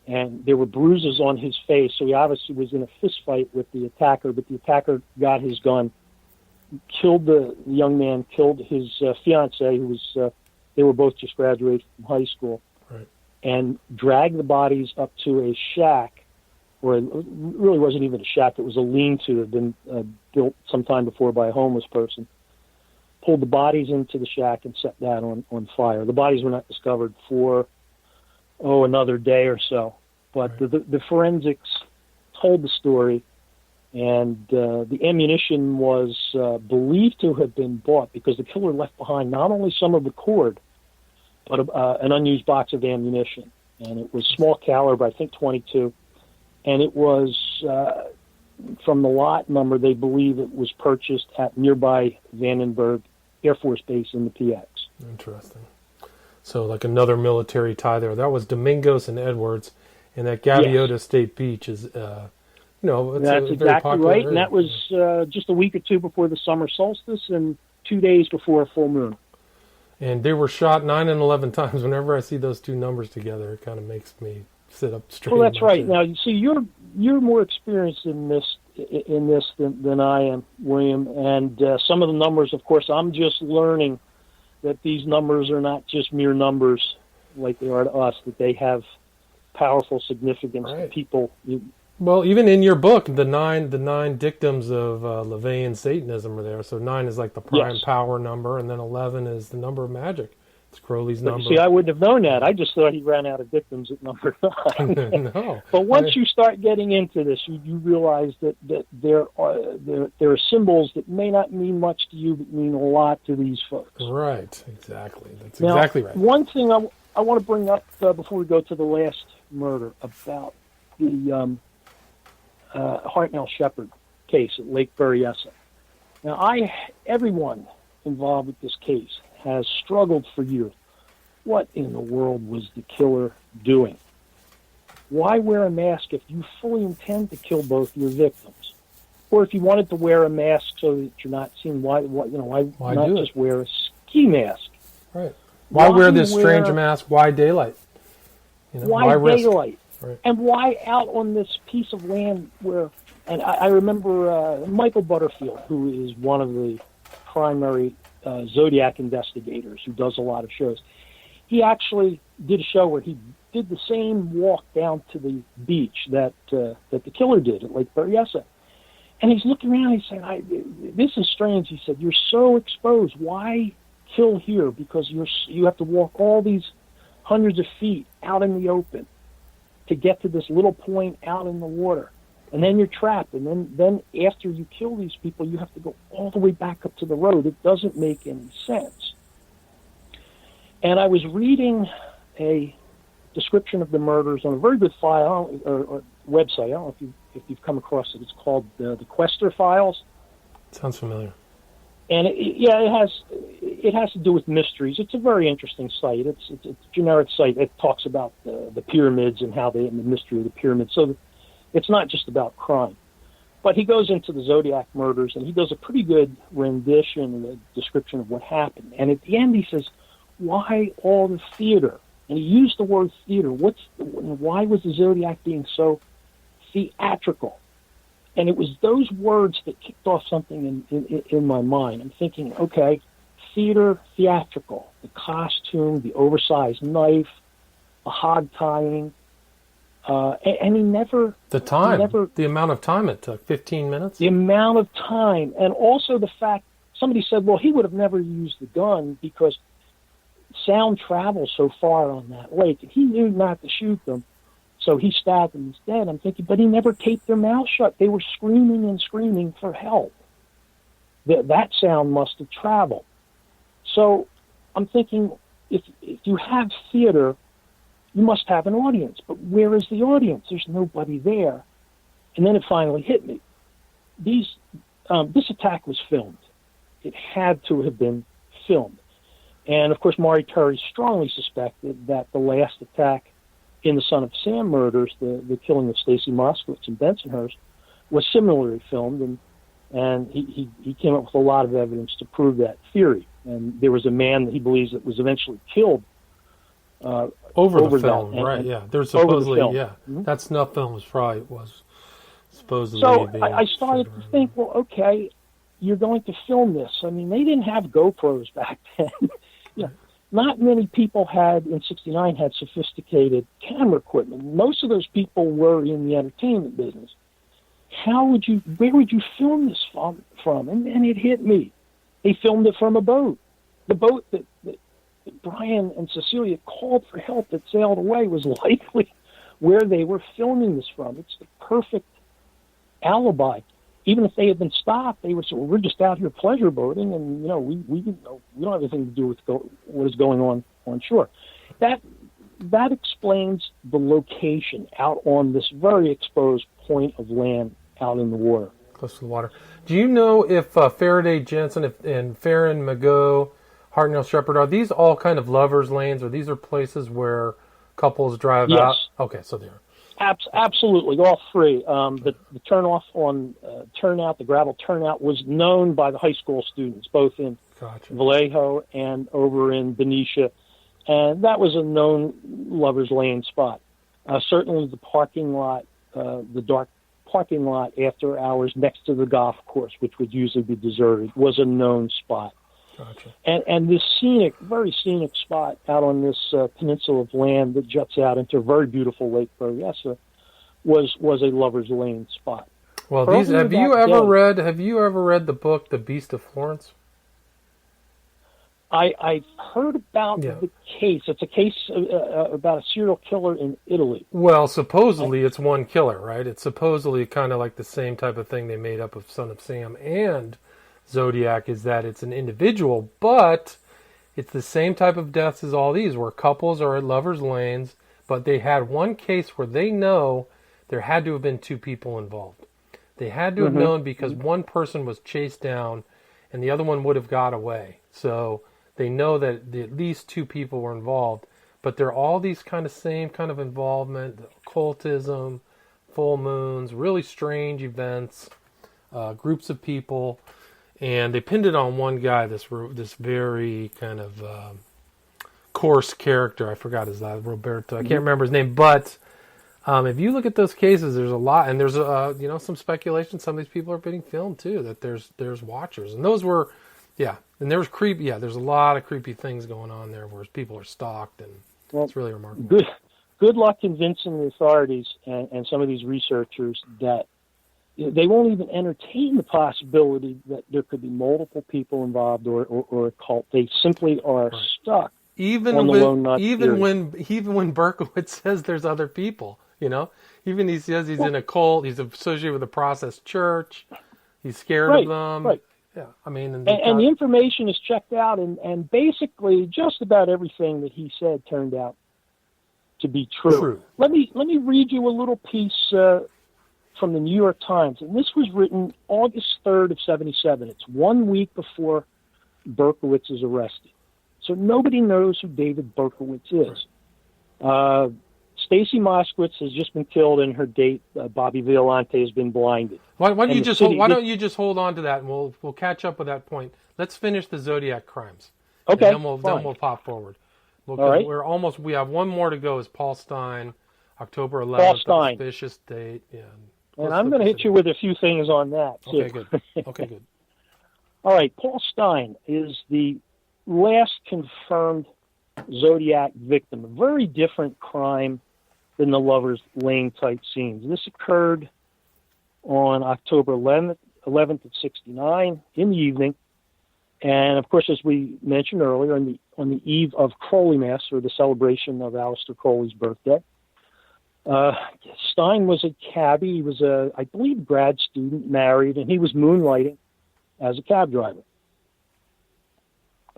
And there were bruises on his face, so he obviously was in a fist fight with the attacker, but the attacker got his gun, killed the young man, killed his fiancée, who was, they were both just graduated from high school, right, and dragged the bodies up to a shack or it really wasn't even a shack. It was a lean-to that had been built sometime before by a homeless person. Pulled the bodies into the shack and set that on fire. The bodies were not discovered for, another day or so. But right. the forensics told the story, and the ammunition was believed to have been bought because the killer left behind not only some of the cord, but an unused box of ammunition. And it was small caliber, I think 22. And it was, from the lot number, they believe it was purchased at nearby Vandenberg Air Force Base in the PX. Interesting. So like another military tie there. That was Domingos and Edwards, and that Gaviota State Beach is, it's that's a exactly very popular right. area. And that was just a week or two before the summer solstice and 2 days before a full moon. And they were shot 9 and 11 times. Whenever I see those two numbers together, it kind of makes me sit up straight. Well, that's right. Now, you see, you're more experienced in this than I am, William. And some of the numbers, of course, I'm just learning that these numbers are not just mere numbers like they are to us, that they have powerful significance to people. Well, even in your book, the nine dictums of LaVeyan Satanism are there. So 9 is like the prime power number, and then 11 is the number of magic. It's Crowley's number. See, I wouldn't have known that. I just thought he ran out of dictums at number 9. No. But once you start getting into this, you realize that there are symbols that may not mean much to you, but mean a lot to these folks. Right. Exactly. That's now, exactly right. One thing I want to bring up before we go to the last murder about the Hartnell Shepard case at Lake Berryessa. Now, everyone involved with this case has struggled for years. What in the world was the killer doing? Why wear a mask if you fully intend to kill both your victims? Or if you wanted to wear a mask so that you're not seen, why not just wear a ski mask? Right. Why wear this strange mask? Why daylight? Why daylight? Right. And why out on this piece of land where, and I remember Michael Butterfield, who is one of the primary Zodiac investigators who does a lot of shows. He actually did a show where he did the same walk down to the beach that the killer did at Lake Berryessa. And he's looking around and he's saying, this is strange. He said, you're so exposed. Why kill here? Because you have to walk all these hundreds of feet out in the open to get to this little point out in the water. And then you're trapped. And then after you kill these people, you have to go all the way back up to the road. It doesn't make any sense. And I was reading a description of the murders on a very good file or website. I don't know if you've come across it. It's called the Quester Files. Sounds familiar. And it has to do with mysteries. It's a very interesting site. It's a generic site. It talks about the pyramids and and the mystery of the pyramids. So it's not just about crime. But he goes into the Zodiac murders, and he does a pretty good rendition and a description of what happened. And at the end, he says, why all the theater? And he used the word theater. Why was the Zodiac being so theatrical? And it was those words that kicked off something in my mind. I'm thinking, okay, theater, theatrical, the costume, the oversized knife, the hog tying, and he never... The amount of time it took, 15 minutes? The amount of time, and also the fact, somebody said, well, he would have never used the gun because sound travels so far on that lake, and he knew not to shoot them. So he stabbed them instead. I'm thinking, but he never taped their mouth shut. They were screaming and screaming for help. That sound must have traveled. So I'm thinking, if you have theater, you must have an audience. But where is the audience? There's nobody there. And then it finally hit me. This attack was filmed. It had to have been filmed. And, of course, Maury Terry strongly suspected that the last attack in the Son of Sam murders, the killing of Stacy Moskowitz and Bensonhurst, was similarly filmed, and he came up with a lot of evidence to prove that theory. And there was a man that he believes that was eventually killed over the film, right? Yeah, there's supposedly, Mm-hmm. that snuff film was supposedly. So I started to think, well, okay, you're going to film this. I mean, they didn't have GoPros back then. not many people in '69 had sophisticated camera equipment. Most of those people were in the entertainment business. Where would you film this from? And it hit me. They filmed it from a boat. The boat that Brian and Cecilia called for help that sailed away was likely where they were filming this from. It's the perfect alibi. Even if they had been stopped, they would say, well, we're just out here pleasure boating, and, we don't have anything to do with what is going on shore. That explains the location out on this very exposed point of land out in the water. Close to the water. Do you know if Faraday, Jensen, and Farron, Magot, Hartnell, Shepherd, are these all kind of lovers' lanes, or these are places where couples drive out? Okay, so they are. Absolutely, all three. The turnoff on turnout, the gravel turnout, was known by the high school students, both in Vallejo and over in Benicia, and that was a known lovers' lane spot. Certainly, the parking lot, the dark parking lot after hours next to the golf course, which would usually be deserted, was a known spot. Gotcha. And this very scenic spot out on this peninsula of land that juts out into a very beautiful Lake Berryessa was a lover's lane spot. Well, have you ever read the book The Beast of Florence? I've heard about the case. It's a case about a serial killer in Italy. Well, supposedly it's one killer, right? It's supposedly kind of like the same type of thing they made up of Son of Sam and Zodiac, is that it's an individual, but it's the same type of deaths as all these, where couples are at lovers' lanes, but they had one case where they know there had to have been two people involved. They had to have known because one person was chased down and the other one would have got away. So they know that at least two people were involved, but they're all these same kind of involvement, occultism, full moons, really strange events, groups of people. And they pinned it on one guy, this very kind of coarse character. I forgot his name, Roberto. I can't remember his name. But if you look at those cases, there's a lot, and there's some speculation. Some of these people are being filmed too. That there's watchers, and those were, and there was creepy. Yeah, there's a lot of creepy things going on there, where people are stalked, and it's really remarkable. Good luck convincing the authorities and some of these researchers that they won't even entertain the possibility that there could be multiple people involved or a cult. They simply are stuck. Even when Berkowitz says there's other people, even he says he's in a cult, he's associated with a processed church, he's scared of them. Right. Yeah, I mean, and the information is checked out, and basically just about everything that he said turned out to be true. Let me read you a little piece from the New York Times, and this was written August 3rd of 1977. It's 1 week before Berkowitz is arrested. So nobody knows who David Berkowitz is. Stacy Moskowitz has just been killed, and her date, Bobby Violante, has been blinded. Why don't you just hold on to that, and we'll catch up with that point. Let's finish the Zodiac crimes. Okay, and then we'll pop forward. All right. We have one more to go. Is Paul Stein, October 11th, auspicious date. Yeah. And I'm going to hit you with a few things on that, too. Okay, good. All right, Paul Stein is the last confirmed Zodiac victim. A very different crime than the Lover's Lane type scenes. This occurred on October 11th of 1969 in the evening. And, of course, as we mentioned earlier, on the eve of Crowley Mass, or the celebration of Aleister Crowley's birthday. Stein was a cabbie. He was I believe, grad student, married, and he was moonlighting as a cab driver.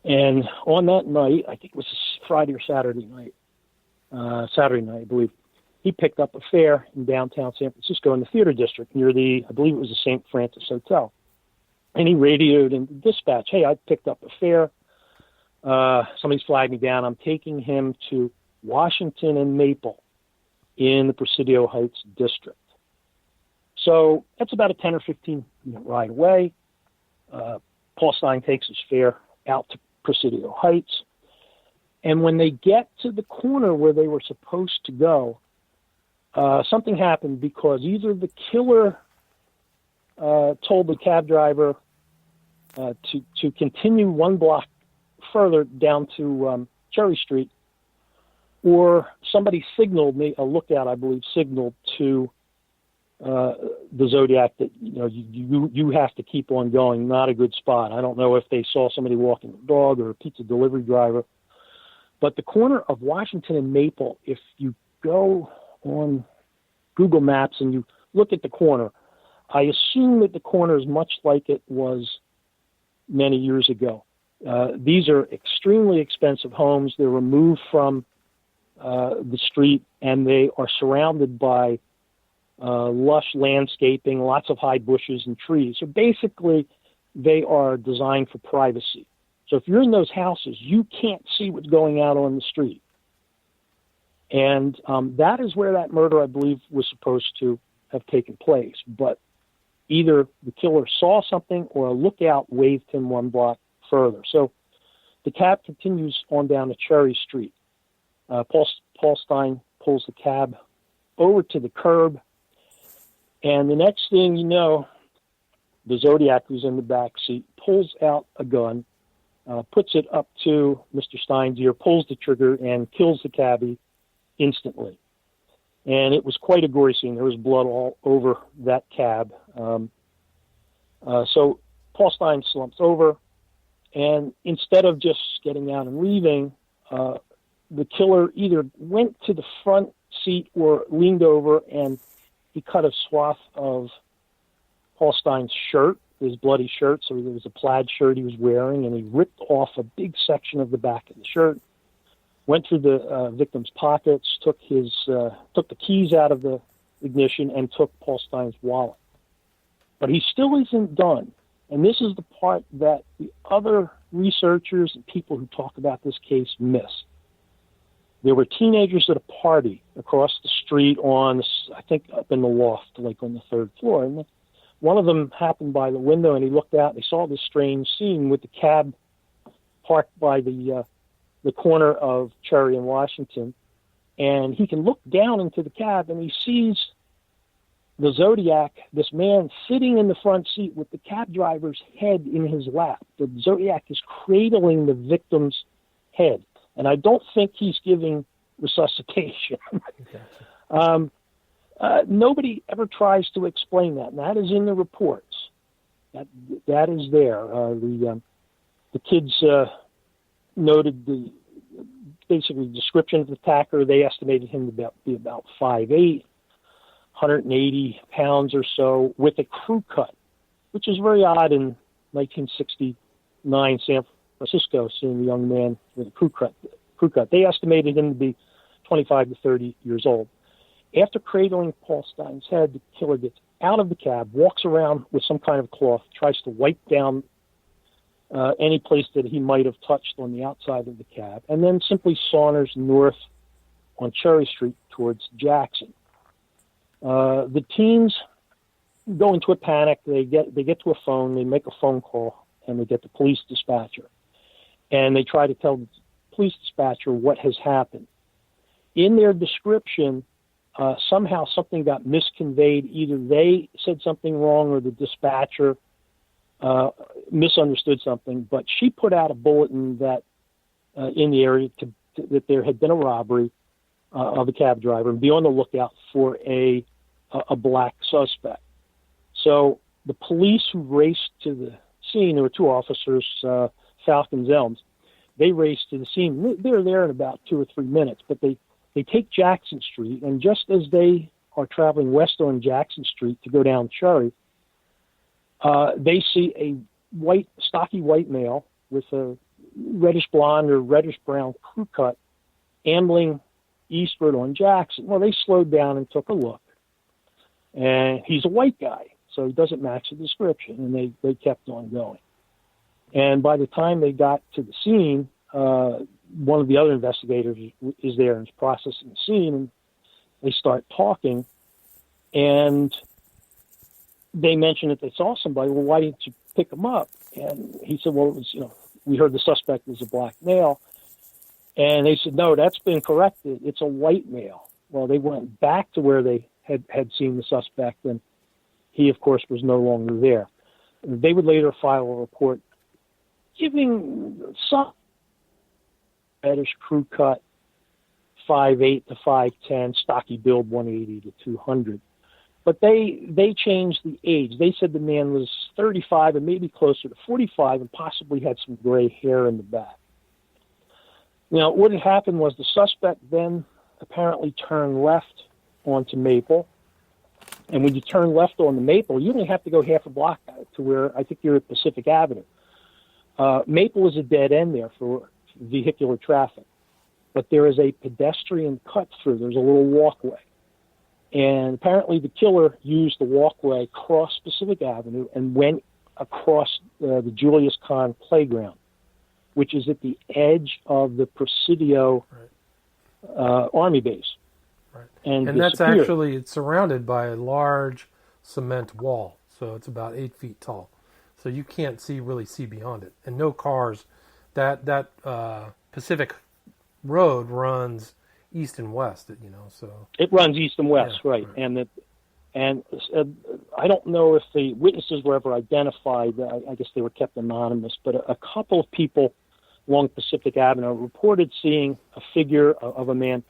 And on that night, I think it was Friday or Saturday night, I believe, he picked up a fare in downtown San Francisco in the theater district near I believe it was the St. Francis Hotel. And he radioed in dispatch, hey, I picked up a fare. Somebody's flagged me down. I'm taking him to Washington and Maple in the Presidio Heights district. So that's about a 10 or 15 minute ride away. Paul Stein takes his fare out to Presidio Heights. And when they get to the corner where they were supposed to go, something happened, because either the killer told the cab driver to continue one block further down to Cherry Street, or somebody signaled me, a lookout, I believe, signaled to the Zodiac that you have to keep on going. Not a good spot. I don't know if they saw somebody walking a dog or a pizza delivery driver, but the corner of Washington and Maple, if you go on Google Maps and you look at the corner, I assume that the corner is much like it was many years ago. These are extremely expensive homes. They're removed from the street, and they are surrounded by lush landscaping, lots of high bushes and trees. So basically, they are designed for privacy. So if you're in those houses, you can't see what's going out on the street. And that is where that murder, I believe, was supposed to have taken place. But either the killer saw something or a lookout waved him one block further. So the cab continues on down to Cherry Street. Paul Stine pulls the cab over to the curb. And the next thing you know, the Zodiac, who's in the back seat, pulls out a gun, puts it up to Mr. Stine's ear, pulls the trigger, and kills the cabbie instantly. And it was quite a gory scene. There was blood all over that cab. So Paul Stine slumps over, and instead of just getting out and leaving, the killer either went to the front seat or leaned over, and he cut a swath of Paul Stine's shirt, his bloody shirt. So there was a plaid shirt he was wearing, and he ripped off a big section of the back of the shirt, went through the victim's pockets, took the keys out of the ignition, and took Paul Stine's wallet. But he still isn't done. And this is the part that the other researchers and people who talk about this case miss. There were teenagers at a party across the street on, I think, up in the loft, like on the third floor. And one of them happened by the window, and he looked out, and he saw this strange scene with the cab parked by the corner of Cherry and Washington. And he can look down into the cab, and he sees the Zodiac, this man sitting in the front seat with the cab driver's head in his lap. The Zodiac is cradling the victim's head. And I don't think he's giving resuscitation. Nobody ever tries to explain that, and that is in the reports. That is there. The kids noted the basically description of the attacker. They estimated him to be about 5'8", 180 pounds or so, with a crew cut, which is very odd in 1969 San Francisco, seeing a young man with a crew cut. They estimated him to be 25 to 30 years old. After cradling Paul Stine's head, the killer gets out of the cab, walks around with some kind of cloth, tries to wipe down any place that he might have touched on the outside of the cab, and then simply saunters north on Cherry Street towards Jackson. The teens go into a panic. They get to a phone. They make a phone call, and they get the police dispatcher. And they try to tell the police dispatcher what has happened. In their description, somehow something got misconveyed. Either they said something wrong or the dispatcher misunderstood something. But she put out a bulletin that in the area that there had been a robbery of a cab driver, and be on the lookout for a black suspect. So the police who raced to the scene, there were two officers, Falcons Elms, they raced to the scene. They're there in about 2 or 3 minutes, but they take Jackson Street, and just as they are traveling west on Jackson Street to go down Cherry, they see a stocky white male with a reddish blonde or reddish brown crew cut ambling eastward on Jackson. Well, they slowed down and took a look, and he's a white guy, so he doesn't match the description, and they kept on going. And by the time they got to the scene, one of the other investigators is there and is processing the scene, and they start talking, and they mention that they saw somebody. Well, why didn't you pick him up? And he said, well, it was, we heard the suspect was a black male. And they said, no, that's been corrected. It's a white male. Well, they went back to where they had seen the suspect, and he, of course, was no longer there. They would later file a report giving some reddish, crew cut, 5'8" to 5'10", stocky build, 180 to 200. But they changed the age. They said the man was 35 and maybe closer to 45 and possibly had some gray hair in the back. Now, what had happened was the suspect then apparently turned left onto Maple. And when you turn left on the Maple, you only have to go half a block to where I think you're at Pacific Avenue. Maple is a dead end there for vehicular traffic. But there is a pedestrian cut through. There's a little walkway. And apparently the killer used the walkway across Pacific Avenue and went across the Julius Kahn playground, which is at the edge of the Presidio Army base. Right. And that's actually, it's surrounded by a large cement wall. So it's about 8 feet tall. So you can't really see beyond it. And no cars. That Pacific Road runs east and west, so it runs east and west, yeah, right? And I don't know if the witnesses were ever identified. I guess they were kept anonymous, but a couple of people along Pacific Avenue reported seeing a figure of a man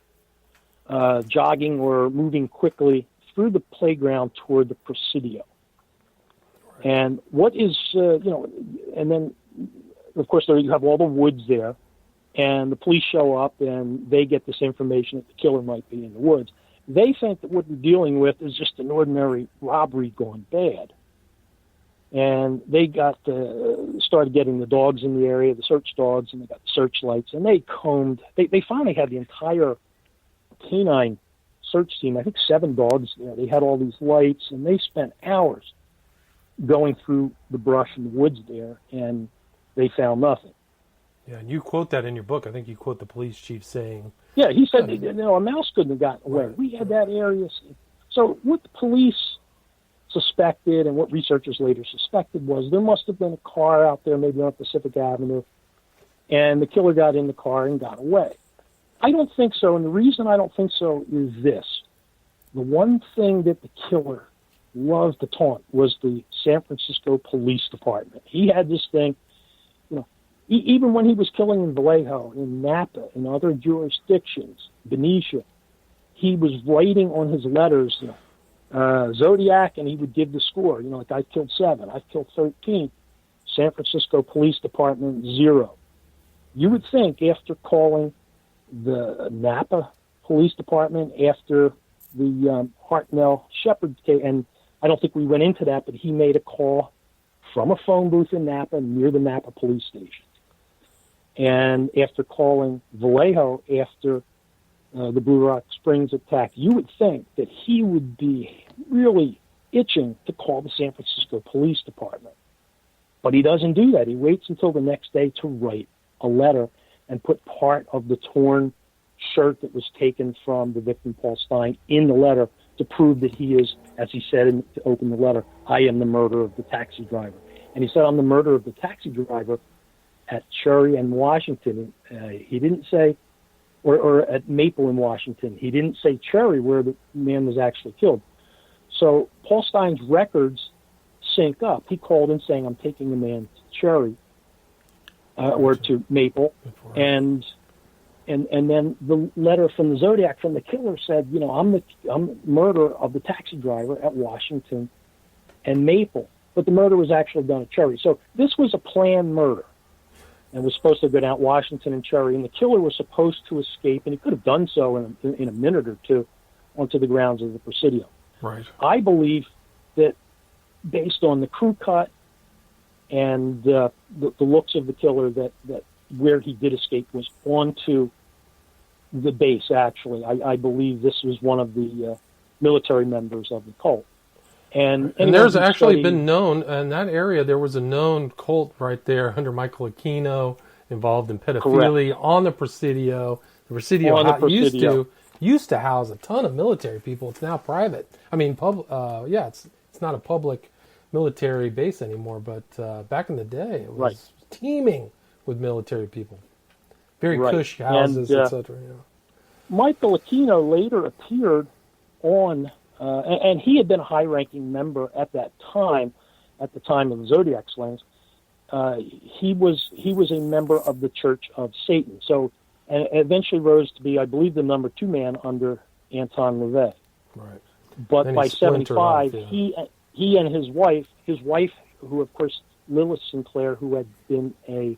jogging or moving quickly through the playground toward the Presidio. Right. And what is and then of course there you have all the woods there. And the police show up, and they get this information that the killer might be in the woods. They think that what they're dealing with is just an ordinary robbery gone bad. And they started getting the dogs in the area, the search dogs, and they got searchlights, and they finally had the entire canine search team, I think 7 dogs there. They had all these lights, and they spent hours going through the brush and the woods there, and they found nothing. Yeah, and you quote that in your book. I think you quote the police chief saying... Yeah, he said, a mouse couldn't have gotten away. Right, we had that area. So what the police suspected and what researchers later suspected was there must have been a car out there, maybe on Pacific Avenue, and the killer got in the car and got away. I don't think so, and the reason I don't think so is this. The one thing that the killer loved to taunt was the San Francisco Police Department. He had this thing... Even when he was killing in Vallejo, in Napa, in other jurisdictions, Benicia, he was writing on his letters, Zodiac, and he would give the score. Like, I've killed 7, I've killed 13. San Francisco Police Department, 0. You would think after calling the Napa Police Department, after the Hartnell Shepard case, and I don't think we went into that, but he made a call from a phone booth in Napa near the Napa police station. And after calling Vallejo after the Blue Rock Springs attack, you would think that he would be really itching to call the San Francisco Police Department. But he doesn't do that. He waits until the next day to write a letter and put part of the torn shirt that was taken from the victim, Paul Stein, in the letter to prove that he is, as he said to open the letter, I am the murderer of the taxi driver. And he said, I'm the murderer of the taxi driver at Cherry and Washington. He didn't say, or at Maple in Washington. He didn't say Cherry, where the man was actually killed. So Paul Stein's records sync up. He called in saying, I'm taking the man to Cherry, or to Maple. And then the letter from the Zodiac, from the killer, said, I'm the murderer of the taxi driver at Washington and Maple. But the murder was actually done at Cherry. So this was a planned murder. And was supposed to go down Washington and Cherry, and the killer was supposed to escape, and he could have done so in a minute or two onto the grounds of the Presidio. Right. I believe that based on the crew cut and the looks of the killer, that where he did escape was onto the base, actually. I believe this was one of the military members of the cult. And there's actually been known, in that area, there was a known cult right there under Michael Aquino involved in pedophilia. Correct. On the Presidio. The Presidio used to house a ton of military people. It's now private. I mean, it's not a public military base anymore, but back in the day, it was teeming with military people. Very cush houses, etc. Yeah. Michael Aquino later appeared on... and he had been a high-ranking member at that time, at the time of the Zodiac slayings. He was a member of the Church of Satan. So and eventually rose to be, I believe, the number 2 man under Anton LaVey. Right. But Then by he splintered 75, off, yeah. he and his wife, who of course Lilith Sinclair, who had been a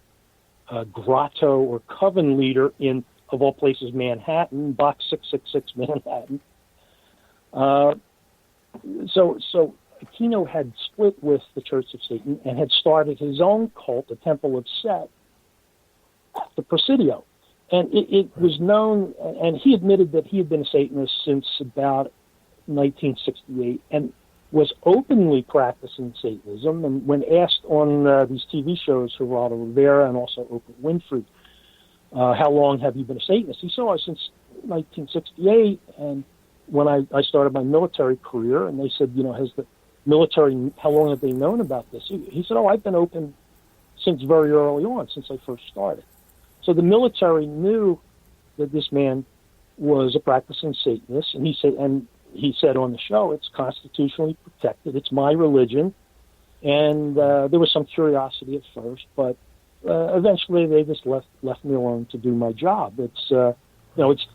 grotto or coven leader in, of all places, Manhattan, Box 666 Manhattan. So Aquino had split with the Church of Satan and had started his own cult, the Temple of Set, at the Presidio. And it was known, and he admitted that he had been a Satanist since about 1968 and was openly practicing Satanism. And when asked on these TV shows, Geraldo Rivera and also Oprah Winfrey, how long have you been a Satanist? He said, oh, since 1968. And when I started my military career, and they said, has the military, how long have they known about this? He said, oh, I've been open since very early on, since I first started. So the military knew that this man was a practicing Satanist, and he said on the show, it's constitutionally protected. It's my religion. And there was some curiosity at first, but eventually they just left me alone to do my job. It's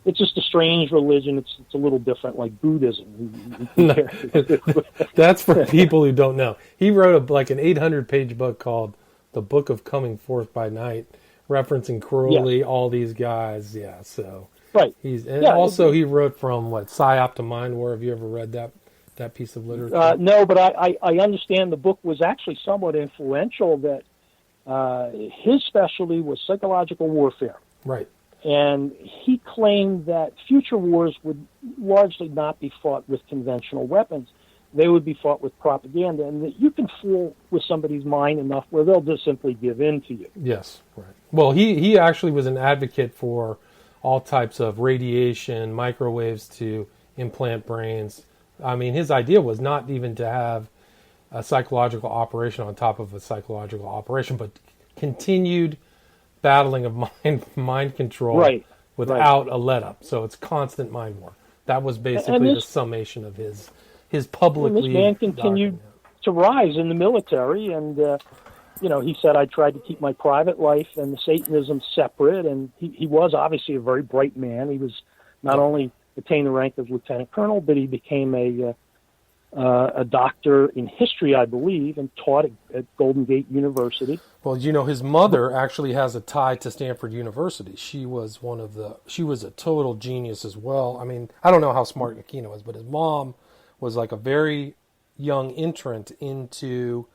it's just a strange religion. It's a little different, like Buddhism. That's for people who don't know. He wrote an 800-page book called The Book of Coming Forth by Night, referencing Crowley, all these guys. Yeah, so right. He wrote from Psyop to Mind War. Have you ever read that piece of literature? No, but I understand the book was actually somewhat influential. That his specialty was psychological warfare. Right. And he claimed that future wars would largely not be fought with conventional weapons. They would be fought with propaganda, and that you can fool with somebody's mind enough where they'll just simply give in to you. Yes, right. Well, he actually was an advocate for all types of radiation, microwaves to implant brains. I mean, his idea was not even to have a psychological operation on top of a psychological operation, but continued battling of mind control without a let-up. So it's constant mind war. That was basically the summation of his publicly... And this man continued to rise in the military, and he said, I tried to keep my private life and the Satanism separate, and he was obviously a very bright man. He was not only attained the rank of lieutenant colonel, but he became a doctor in history, I believe, and taught at Golden Gate University. Well, his mother actually has a tie to Stanford University. She was a total genius as well. I mean, I don't know how smart Aquino is, but his mom was like a very young entrant into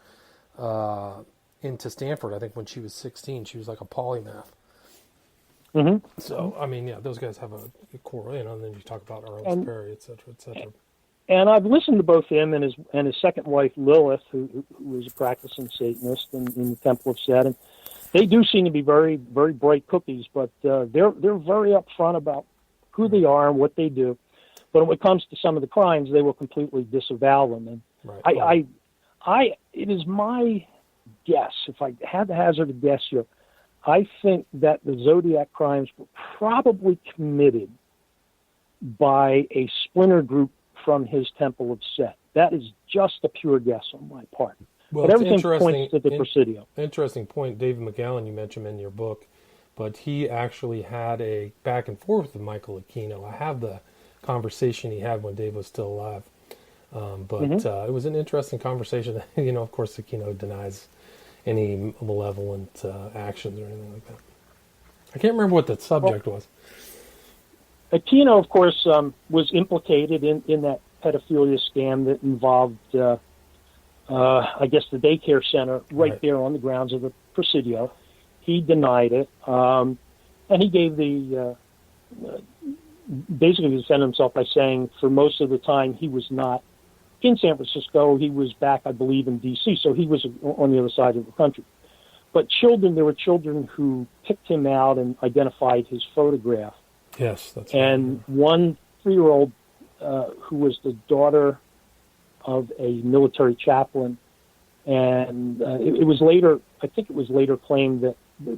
Stanford. I think when she was 16, she was like a polymath. Mm-hmm. So, I mean, yeah, those guys have a core in, and then you talk about Arlen Sperry, et cetera, et cetera. And I've listened to both him and his second wife, Lilith, who was a practicing Satanist in the Temple of Set. And they do seem to be very, very bright cookies, but they're very upfront about who they are and what they do. But when it comes to some of the crimes, they will completely disavow them. And it is my guess, if I had to hazard a guess here, I think that the Zodiac crimes were probably committed by a splinter group from his Temple of Set. That is just a pure guess on my part. Well, but everything points to the Presidio. Interesting point. David McGowan, you mentioned in your book, but he actually had a back and forth with Michael Aquino. I have the conversation he had when Dave was still alive. It was an interesting conversation. Of course, Aquino denies any malevolent actions or anything like that. I can't remember what the subject was. Aquino, of course, was implicated in that pedophilia scam that involved, I guess, the daycare center right there on the grounds of the Presidio. He denied it, and he gave basically defended himself by saying for most of the time he was not in San Francisco. He was back, I believe, in D.C., so he was on the other side of the country. But there were children who picked him out and identified his photograph. Yes, that's right. And one 3-year-old who was the daughter of a military chaplain, and it was later claimed that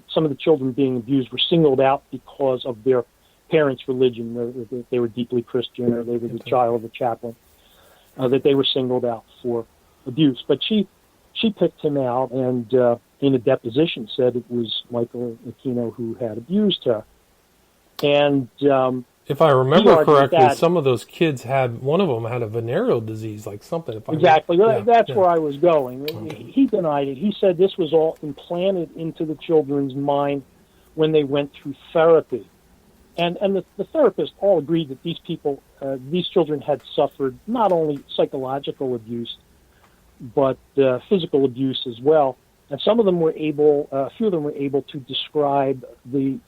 some of the children being abused were singled out because of their parents' religion, they were deeply Christian or they were the child of a chaplain, that they were singled out for abuse. But she picked him out and in a deposition said it was Michael Aquino who had abused her. And if I he remember argued correctly, that some of those kids one of them had a venereal disease, like something. If I exactly. remember. That's Yeah. where I was going. Okay. He denied it. He said this was all implanted into the children's mind when they went through therapy. And the therapists all agreed that these children had suffered not only psychological abuse, but physical abuse as well. And some of them were a few of them were able to describe the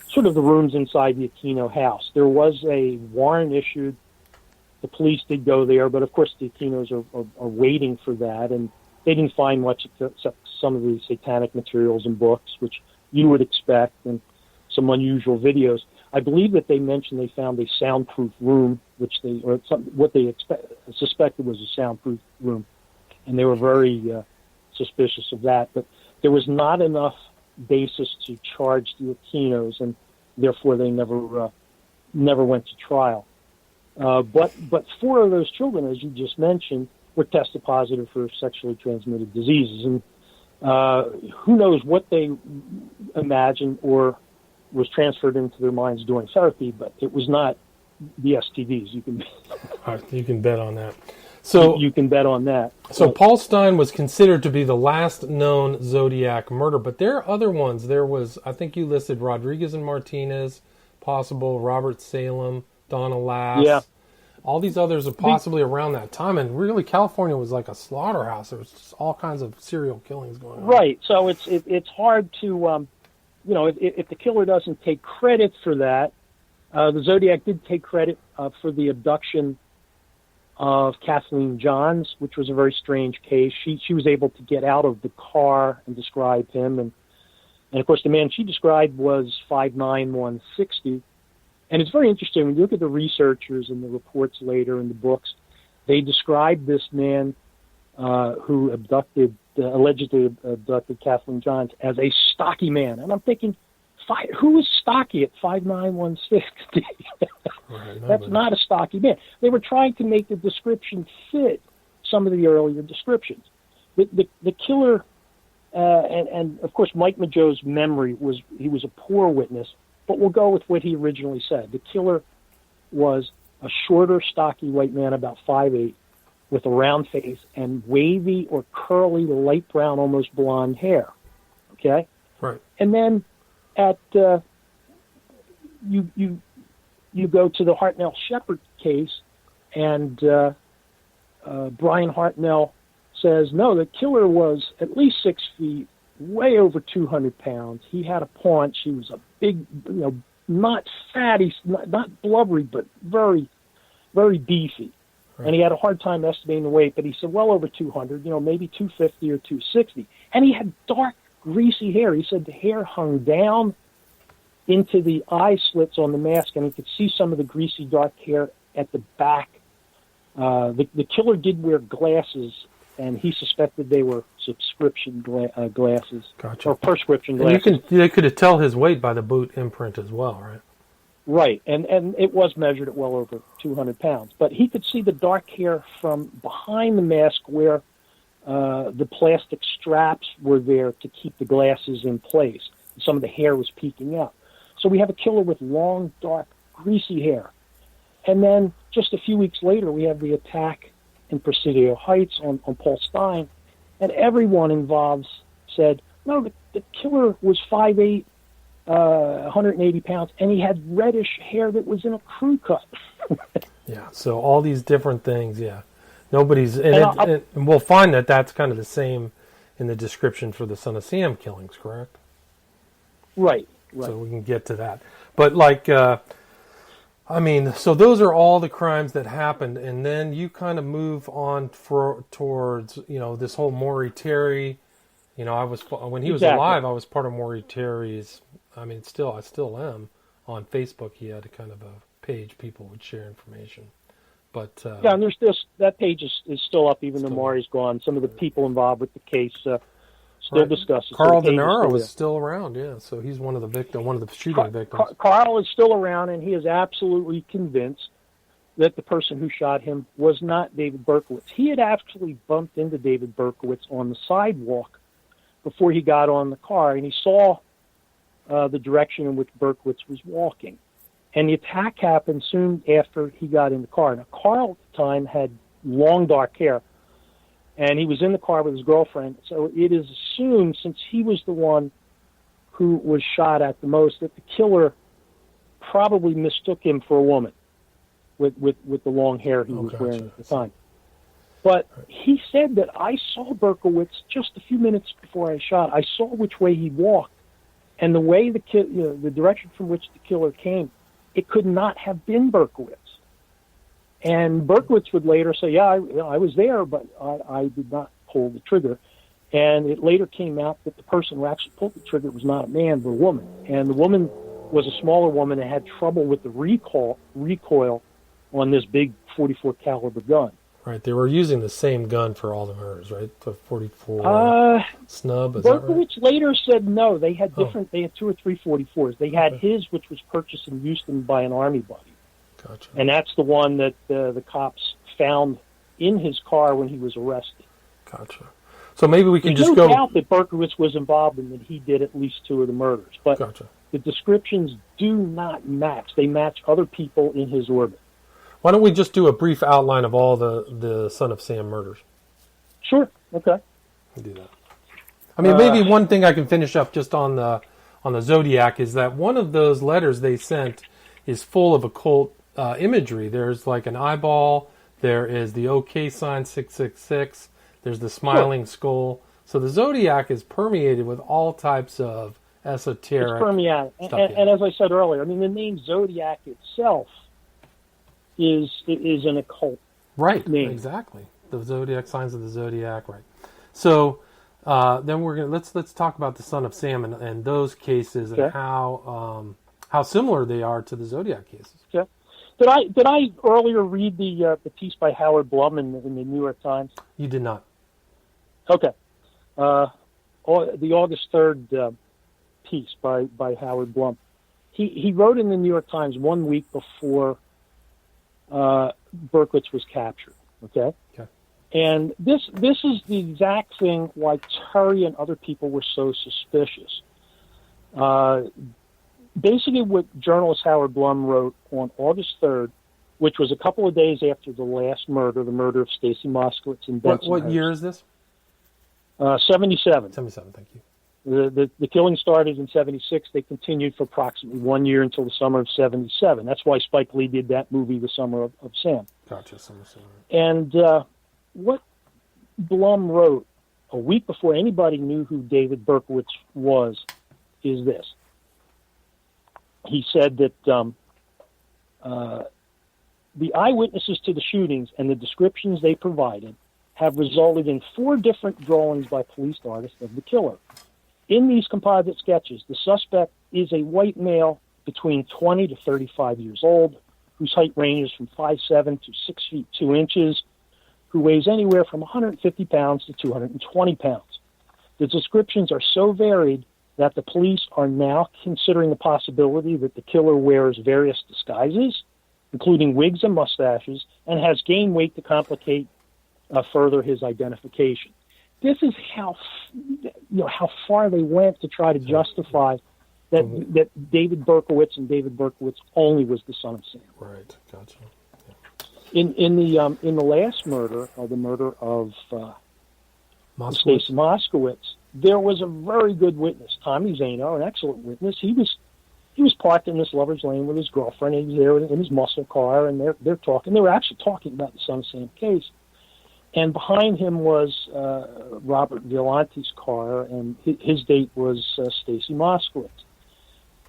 sort of the rooms inside the Aquino house. There was a warrant issued. The police did go there, but of course the Aquinos are waiting for that, and they didn't find much except some of the satanic materials and books, which you would expect, and some unusual videos. I believe that they mentioned they found a soundproof room, what they suspected was a soundproof room, and they were very suspicious of that. But there was not enough basis to charge the Aquinos, and therefore they never went to trial. But 4 of those children, as you just mentioned, were tested positive for sexually transmitted diseases, and who knows what they imagined or was transferred into their minds during therapy, but it was not the STDs. You can bet on that. So you can bet on that. So Paul Stine was considered to be the last known Zodiac murder, but there are other ones. There was, I think you listed Rodriguez and Martinez, possible, Robert Salem, Donna Lass. Yeah. All these others are possibly around that time, and really California was like a slaughterhouse. There was just all kinds of serial killings going on. Right. So it's hard to, if the killer doesn't take credit for that, the Zodiac did take credit for the abduction of Kathleen Johns, which was a very strange case. She was able to get out of the car and describe him, and of course the man she described was 5'9", 160. And it's very interesting when you look at the researchers and the reports later in the books. They described this man who allegedly abducted Kathleen Johns as a stocky man, and I'm thinking, who is stocky at 5'9", 160? Right, That's not a stocky man. They were trying to make the description fit some of the earlier descriptions. The killer, and of course Mike Mageau's memory he was a poor witness, but we'll go with what he originally said. The killer was a shorter, stocky white man, about 5'8", with a round face and wavy or curly, light brown, almost blonde hair. Okay? Right. And then at you go to the Hartnell Shepard case, and Brian Hartnell says, no, the killer was at least 6 feet, way over 200 pounds. He had a paunch. He was a big, not fatty, not blubbery, but very, very beefy. Right. And he had a hard time estimating the weight, but he said well over 200, maybe 250 or 260. And he had dark, greasy hair. He said the hair hung down into the eye slits on the mask, and he could see some of the greasy, dark hair at the back. The killer did wear glasses, and he suspected they were subscription glasses. Gotcha. Or prescription glasses. And they could tell his weight by the boot imprint as well, right? Right, and it was measured at well over 200 pounds. But he could see the dark hair from behind the mask where the plastic straps were there to keep the glasses in place. Some of the hair was peeking out. So we have a killer with long, dark, greasy hair. And then just a few weeks later, we have the attack in Presidio Heights on Paul Stine, and everyone involved said, no, the killer was 5'8", 180 pounds, and he had reddish hair that was in a crew cut. Yeah, so all these different things, yeah. And we'll find that that's kind of the same in the description for the Son of Sam killings, correct? Right. So we can get to that. But so those are all the crimes that happened, and then you kind of move on towards, this whole Maury Terry. When he was alive, I was part of Maury Terry's. I still am on Facebook. He had a kind of a page people would share information. But and there's that page is still up, even though Maury's gone. Some of the people involved with the case still discuss it. Carl DeNaro is still around, yeah. So he's one of the shooting victims. Carl is still around, and he is absolutely convinced that the person who shot him was not David Berkowitz. He had actually bumped into David Berkowitz on the sidewalk before he got on the car, and he saw the direction in which Berkowitz was walking. And the attack happened soon after he got in the car. Now, Carl at the time had long dark hair, and he was in the car with his girlfriend. So it is assumed, since he was the one who was shot at the most, that the killer probably mistook him for a woman with the long hair he was wearing at the time. But he said that I saw Berkowitz just a few minutes before I shot. I saw which way he walked, and the way the direction from which the killer came, it could not have been Berkowitz. And Berkowitz would later say, yeah, I was there, but I did not pull the trigger. And it later came out that the person who actually pulled the trigger was not a man, but a woman. And the woman was a smaller woman and had trouble with the recoil on this big .44 caliber gun. Right, they were using the same gun for all the murders, right? The 44 snub. Is that right? Berkowitz later said no. They had different. They had 2 or 3 44s. They had his, which was purchased in Houston by an Army buddy. Gotcha. And that's the one that the cops found in his car when he was arrested. Gotcha. So maybe we can There's just no go. doubt that Berkowitz was involved and that he did at least 2 of the murders, but the descriptions do not match. They match other people in his orbit. Why don't we just do a brief outline of all the Son of Sam murders? Sure. Okay. We'll do that. I mean, maybe one thing I can finish up just on the Zodiac is that one of those letters they sent is full of occult imagery. There's like an eyeball. There is the OK sign 666. There's the smiling skull. So the Zodiac is permeated with all types of esoteric. It's permeated. And as I said earlier, I mean, the name Zodiac itself is an occult name. Exactly. The Zodiac, signs of the Zodiac, right. So then we're gonna let's talk about the Son of Sam and those cases and how similar they are to the Zodiac cases. Okay. Did I earlier read the piece by Howard Blum in the New York Times? You did not. Okay. The August 3rd piece by Howard Blum. He wrote in the New York Times 1 week before Berkowitz was captured. Okay. And this is the exact thing why Terry and other people were so suspicious. Basically, what journalist Howard Blum wrote on August 3rd, which was a couple of days after the last murder, the murder of Stacy Moskowitz in Benson. What year is this? 77. 77. Thank you. The killing started in 76. They continued for approximately 1 year until the summer of 77. That's why Spike Lee did that movie, The Summer of Sam. Gotcha. Summer of Sam. And what Blum wrote a week before anybody knew who David Berkowitz was is this. He said that the eyewitnesses to the shootings and the descriptions they provided have resulted in 4 different drawings by police artists of the killer. In these composite sketches, the suspect is a white male between 20 to 35 years old, whose height ranges from 5'7" to 6 feet 2 inches, who weighs anywhere from 150 pounds to 220 pounds. The descriptions are so varied that the police are now considering the possibility that the killer wears various disguises, including wigs and mustaches, and has gained weight to complicate further his identification. This is how far they went to try to justify that David Berkowitz and David Berkowitz only was the son of Sam. Right, gotcha. Yeah. In the last murder, the murder of Stacy Moskowitz, there was a very good witness, Tommy Zano, an excellent witness. He was parked in this lover's lane with his girlfriend. He was there in his muscle car, and they're talking. They were actually talking about the son of Sam case. And behind him was Robert Violante's car, and his date was Stacy Moskowitz.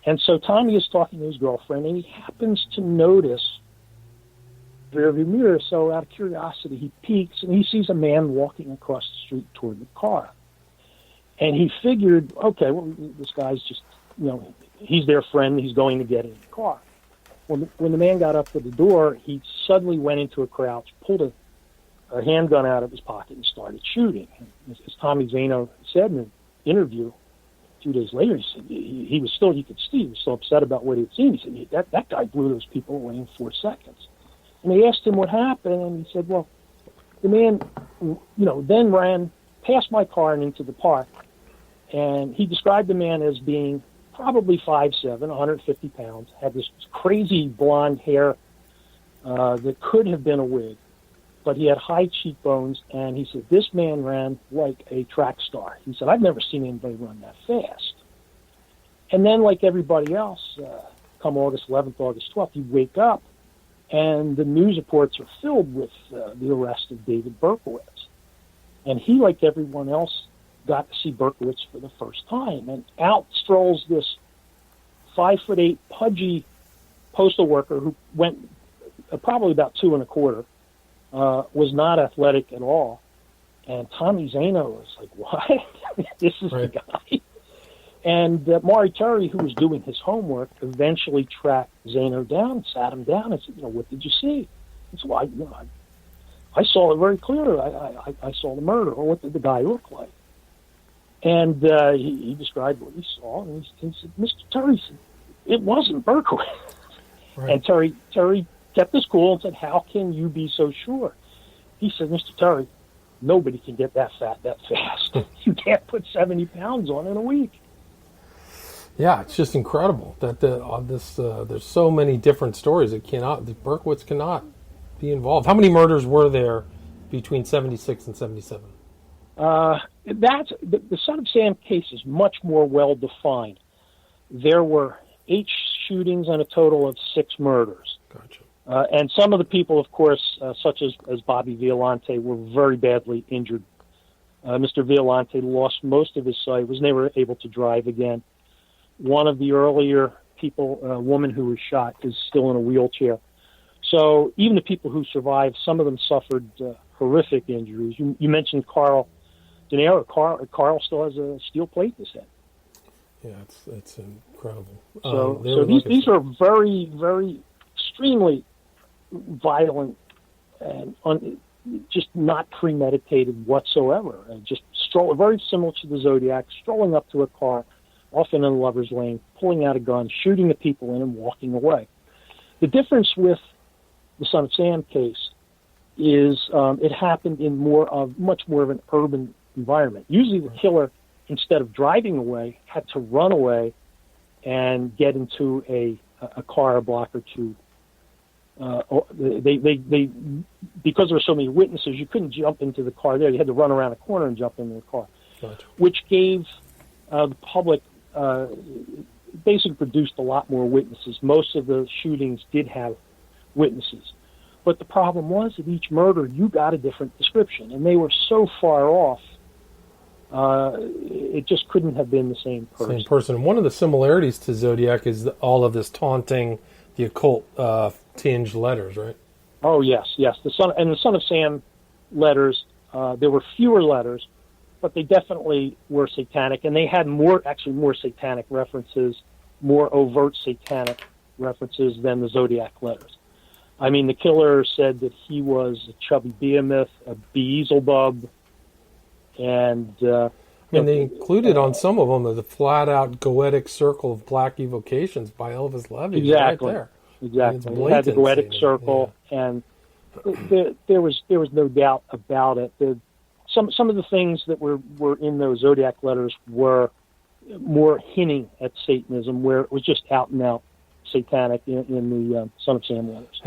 And so Tommy is talking to his girlfriend, and he happens to notice the rearview mirror. So out of curiosity, he peeks, and he sees a man walking across the street toward the car. And he figured, okay, well, this guy's just, he's their friend. He's going to get in the car. When the man got up to the door, he suddenly went into a crouch, pulled a handgun out of his pocket and started shooting. As Tommy Zano said in an interview a few days later, he said he was still upset about what he had seen. He said, that guy blew those people away in 4 seconds. And they asked him what happened, and he said, well, the man, then ran past my car and into the park. And he described the man as being probably 5'7", 150 pounds, had this crazy blonde hair that could have been a wig, but he had high cheekbones, and he said, this man ran like a track star. He said, I've never seen anybody run that fast. And then, like everybody else, come August 11th, August 12th, you wake up, and the news reports are filled with the arrest of David Berkowitz. And he, like everyone else, got to see Berkowitz for the first time. And out strolls this 5'8", pudgy postal worker who went probably about 2 1/4, was not athletic at all. And Tommy Zano was like, what? This is right. the guy? And Maury Terry, who was doing his homework, eventually tracked Zano down, sat him down, and said, what did you see? He said, well, I saw it very clearly. I saw the murder. Or what did the guy look like? And he described what he saw, and he said, Mr. Terry, it wasn't Berkowitz. Right. And Terry kept his cool and said, how can you be so sure? He said, Mr. Terry, nobody can get that fat that fast. You can't put 70 pounds on in a week. Yeah, it's just incredible that there's so many different stories. Berkowitz cannot be involved. How many murders were there between 76 and 77? That's the Son of Sam case is much more well defined. There were 8 shootings and a total of 6 murders. Gotcha. And some of the people, of course, such as Bobby Violante, were very badly injured. Mr. Violante lost most of his sight, was never able to drive again. One of the earlier people, a woman who was shot, is still in a wheelchair. So even the people who survived, some of them suffered horrific injuries. You mentioned Carl De Niro. Carl still has a steel plate in his head. Yeah, it's incredible. So these are very, very extremely violent and just not premeditated whatsoever. And just very similar to the Zodiac, strolling up to a car, often in a lover's lane, pulling out a gun, shooting the people in and walking away. The difference with the Son of Sam case is it happened in much more of an urban environment. Usually the killer, instead of driving away, had to run away and get into a car a block or two. They because there were so many witnesses, you couldn't jump into the car there. You had to run around a corner and jump into the car, Gotcha. which gave the public basically produced a lot more witnesses. Most of the shootings did have witnesses. But the problem was that each murder, you got a different description, and they were so far off, it just couldn't have been the same person. Same person. One of the similarities to Zodiac is all of this taunting, the occult tinged letters, right? Oh, yes. The Son of Sam letters, there were fewer letters, but they definitely were satanic, and they had more satanic references, more overt satanic references than the Zodiac letters. I mean, the killer said that he was a chubby behemoth, a Beelzebub, and... and they included on some of them the flat-out goetic circle of black evocations by Elvis Levi. Exactly. Right there. Exactly. It had the goetic circle, and there was no doubt about it. Some of the things that were in those Zodiac letters were more hinting at Satanism, where it was just out and out satanic in the Son of Sam letters.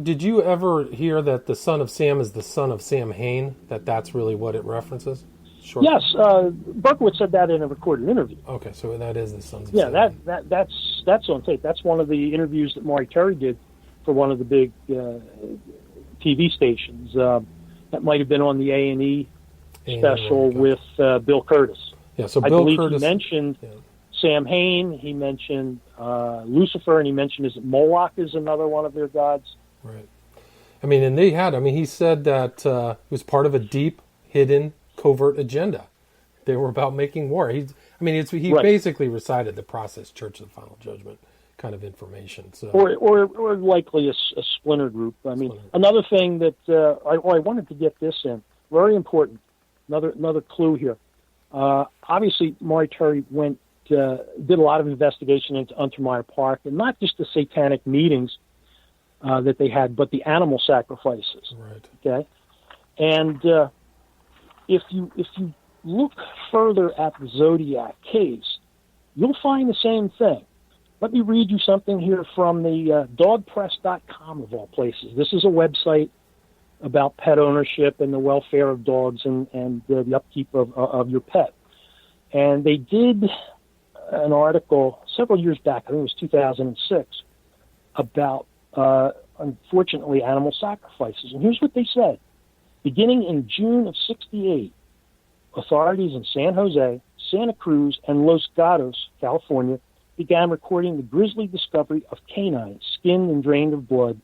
Did you ever hear that the Son of Sam is the son of Sam Hain? That's really what it references? Short. Yes, Berkowitz said that in a recorded interview. Okay, so that is the Sons of Sam. Yeah, that's on tape. That's one of the interviews that Maury Terry did for one of the big TV stations. That might have been on the A&E special with Bill Curtis. Yeah, so I Bill believe Curtis he mentioned Sam Hain. He mentioned Lucifer, and he mentioned Moloch is another one of their gods. Right. I mean, and he said that it was part of a deep, hidden, covert agenda. They were about making war. He basically recited the process, Church of the Final Judgment kind of information. So, or likely a splinter group. I mean, another thing that I wanted to get this in, very important. Another clue here. Obviously, Maury Terry did a lot of investigation into Untermeyer Park, and not just the satanic meetings that they had, but the animal sacrifices. Right. Okay, and if you look further at the Zodiac case, you'll find the same thing. Let me read you something here from the dogpress.com, of all places. This is a website about pet ownership and the welfare of dogs and the upkeep of your pet. And they did an article several years back, I think it was 2006, about, unfortunately, animal sacrifices. And here's what they said. Beginning in June of '68, authorities in San Jose, Santa Cruz, and Los Gatos, California, began recording the grisly discovery of canines skinned and drained of blood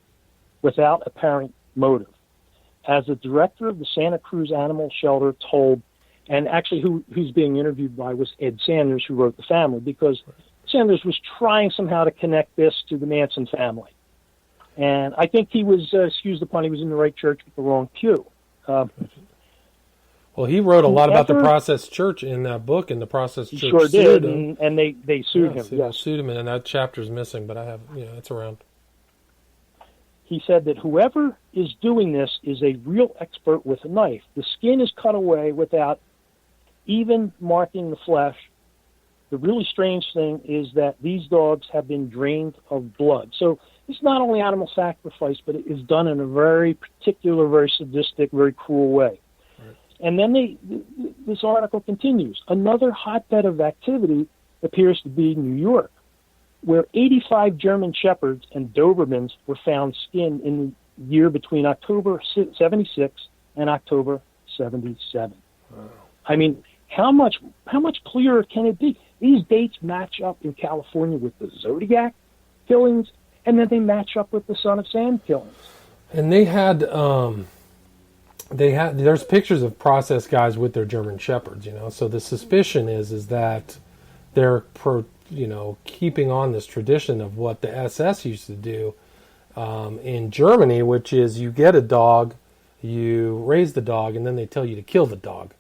without apparent motive. As the director of the Santa Cruz Animal Shelter told, and actually who's being interviewed by was Ed Sanders, who wrote The Family, because Sanders was trying somehow to connect this to the Manson family. And I think he was, excuse the pun, he was in the right church with the wrong pew. Well, he wrote a lot about the Process Church in that book, and the Process Church sure sued did, him. and they sued him. They sued him, and that chapter's missing, but I have, it's around. He said that whoever is doing this is a real expert with a knife. The skin is cut away without even marking the flesh. The really strange thing is that these dogs have been drained of blood. So it's not only animal sacrifice, but it is done in a very particular, very sadistic, very cruel way. Right. And then this article continues. Another hotbed of activity appears to be New York, where 85 German Shepherds and Dobermans were found skinned in the year between October 76 and October 77. Wow. I mean, how much clearer can it be? These dates match up in California with the Zodiac killings, and then they match up with the Son of Sam killings. And they had there's pictures of process guys with their German Shepherds, So the suspicion is that they're keeping on this tradition of what the SS used to do in Germany, which is you get a dog, you raise the dog, and then they tell you to kill the dog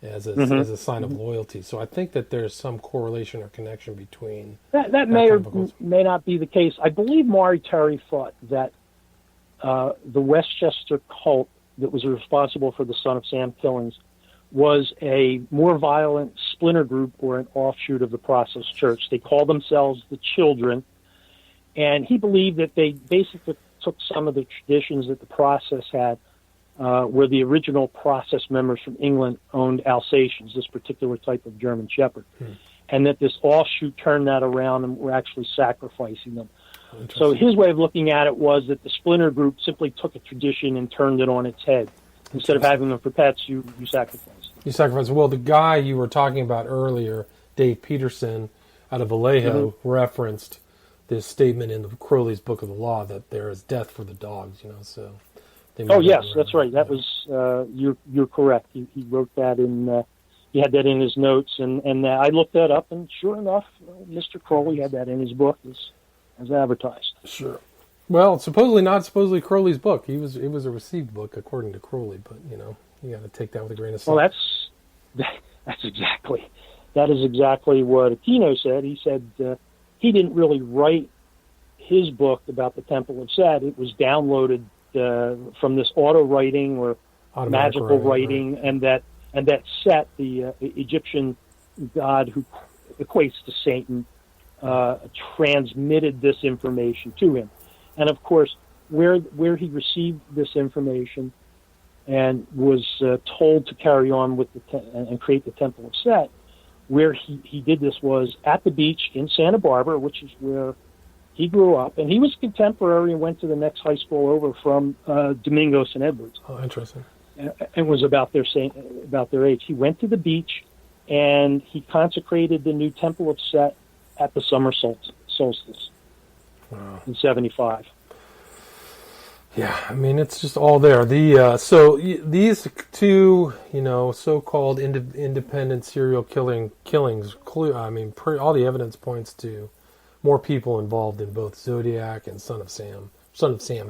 as a sign of loyalty. So I think that there's some correlation or connection between that may or may not be the case. I believe Maury Terry thought that the Westchester cult that was responsible for the Son of Sam killings was a more violent splinter group or an offshoot of the Process Church. They called themselves the Children, and he believed that they basically took some of the traditions that the Process had, where the original Process members from England owned Alsatians, this particular type of German Shepherd, and that this offshoot turned that around and were actually sacrificing them. So his way of looking at it was that the splinter group simply took a tradition and turned it on its head. Instead of having them for pets, you sacrifice them. You sacrifice. Well, the guy you were talking about earlier, Dave Peterson, out of Vallejo, referenced this statement in Crowley's Book of the Law that there is death for the dogs. So. Oh yes, that's right. That was you're correct. He wrote that in. He had that in his notes, and I looked that up, and sure enough, Mr. Crowley had that in his book as advertised. Sure. Well, supposedly Crowley's book. It was a received book according to Crowley, but you got to take that with a grain of salt. Well, that is exactly what Aquino said. He said he didn't really write his book about the Temple of Set. It was downloaded from this auto writing or Automatic magical writing, right. and that Set, the Egyptian god who equates to Satan, transmitted this information to him. And of course, where he received this information and was told to carry on with and create the Temple of Set, where he did this was at the beach in Santa Barbara, which is where he grew up, and he was contemporary and went to the next high school over from Domingos and Edwards. Oh, interesting. And was about their age. He went to the beach, and he consecrated the new Temple of Set at the summer solstice. Wow. In 75. Yeah, I mean it's just all there. So these two, so-called independent serial killings. All the evidence points to more people involved in both Zodiac and Son of Sam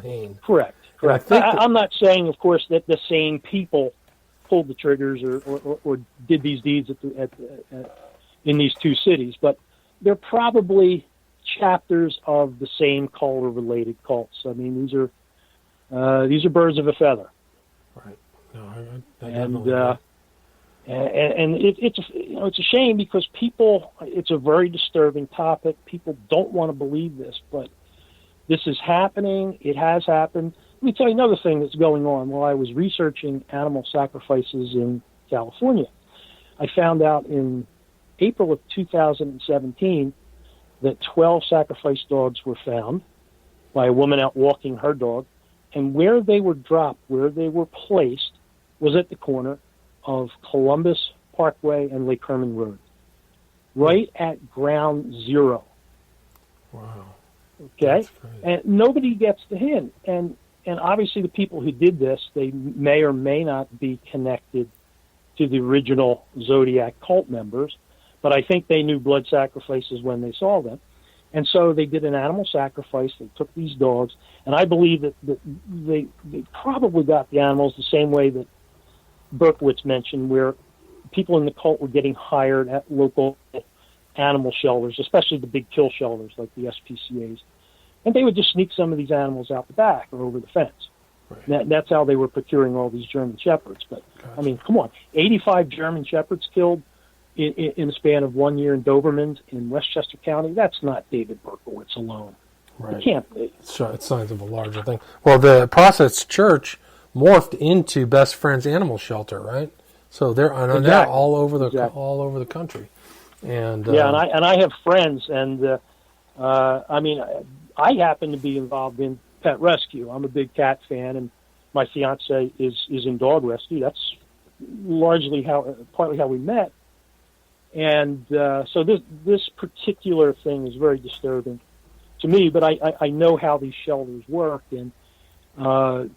Hain. Correct. I'm not saying, of course, that the same people pulled the triggers or did these deeds in these two cities, but they're probably chapters of the same cult or related cults. I mean, these are birds of a feather. Right. No, I definitely agree. And it's a shame because it's a very disturbing topic. People don't want to believe this, but this is happening. It has happened. Let me tell you another thing that's going on. While I was researching animal sacrifices in California, I found out in April of 2017 that 12 sacrifice dogs were found by a woman out walking her dog, and where they were dropped, where they were placed, was at the corner of Columbus Parkway and Lake Herman Road, right at ground zero. Wow. Okay? And nobody gets the hint. And obviously the people who did this, they may or may not be connected to the original Zodiac cult members, but I think they knew blood sacrifices when they saw them. And so they did an animal sacrifice. They took these dogs, and I believe that they probably got the animals the same way that Berkowitz mentioned, where people in the cult were getting hired at local animal shelters, especially the big kill shelters like the SPCAs. And they would just sneak some of these animals out the back or over the fence. Right. That's how they were procuring all these German Shepherds. But, gotcha. I mean, come on, 85 German Shepherds killed in the span of 1 year in Dobermans in Westchester County. That's not David Berkowitz alone. Right. It can't be. It's signs of a larger thing. Well, the Process Church morphed into Best Friends Animal Shelter, right? So they're all over the country. And and I have friends, and I mean, I happen to be involved in pet rescue. I'm a big cat fan, and my fiance is in dog rescue. That's partly how we met. And so this particular thing is very disturbing to me, but I know how these shelters work, and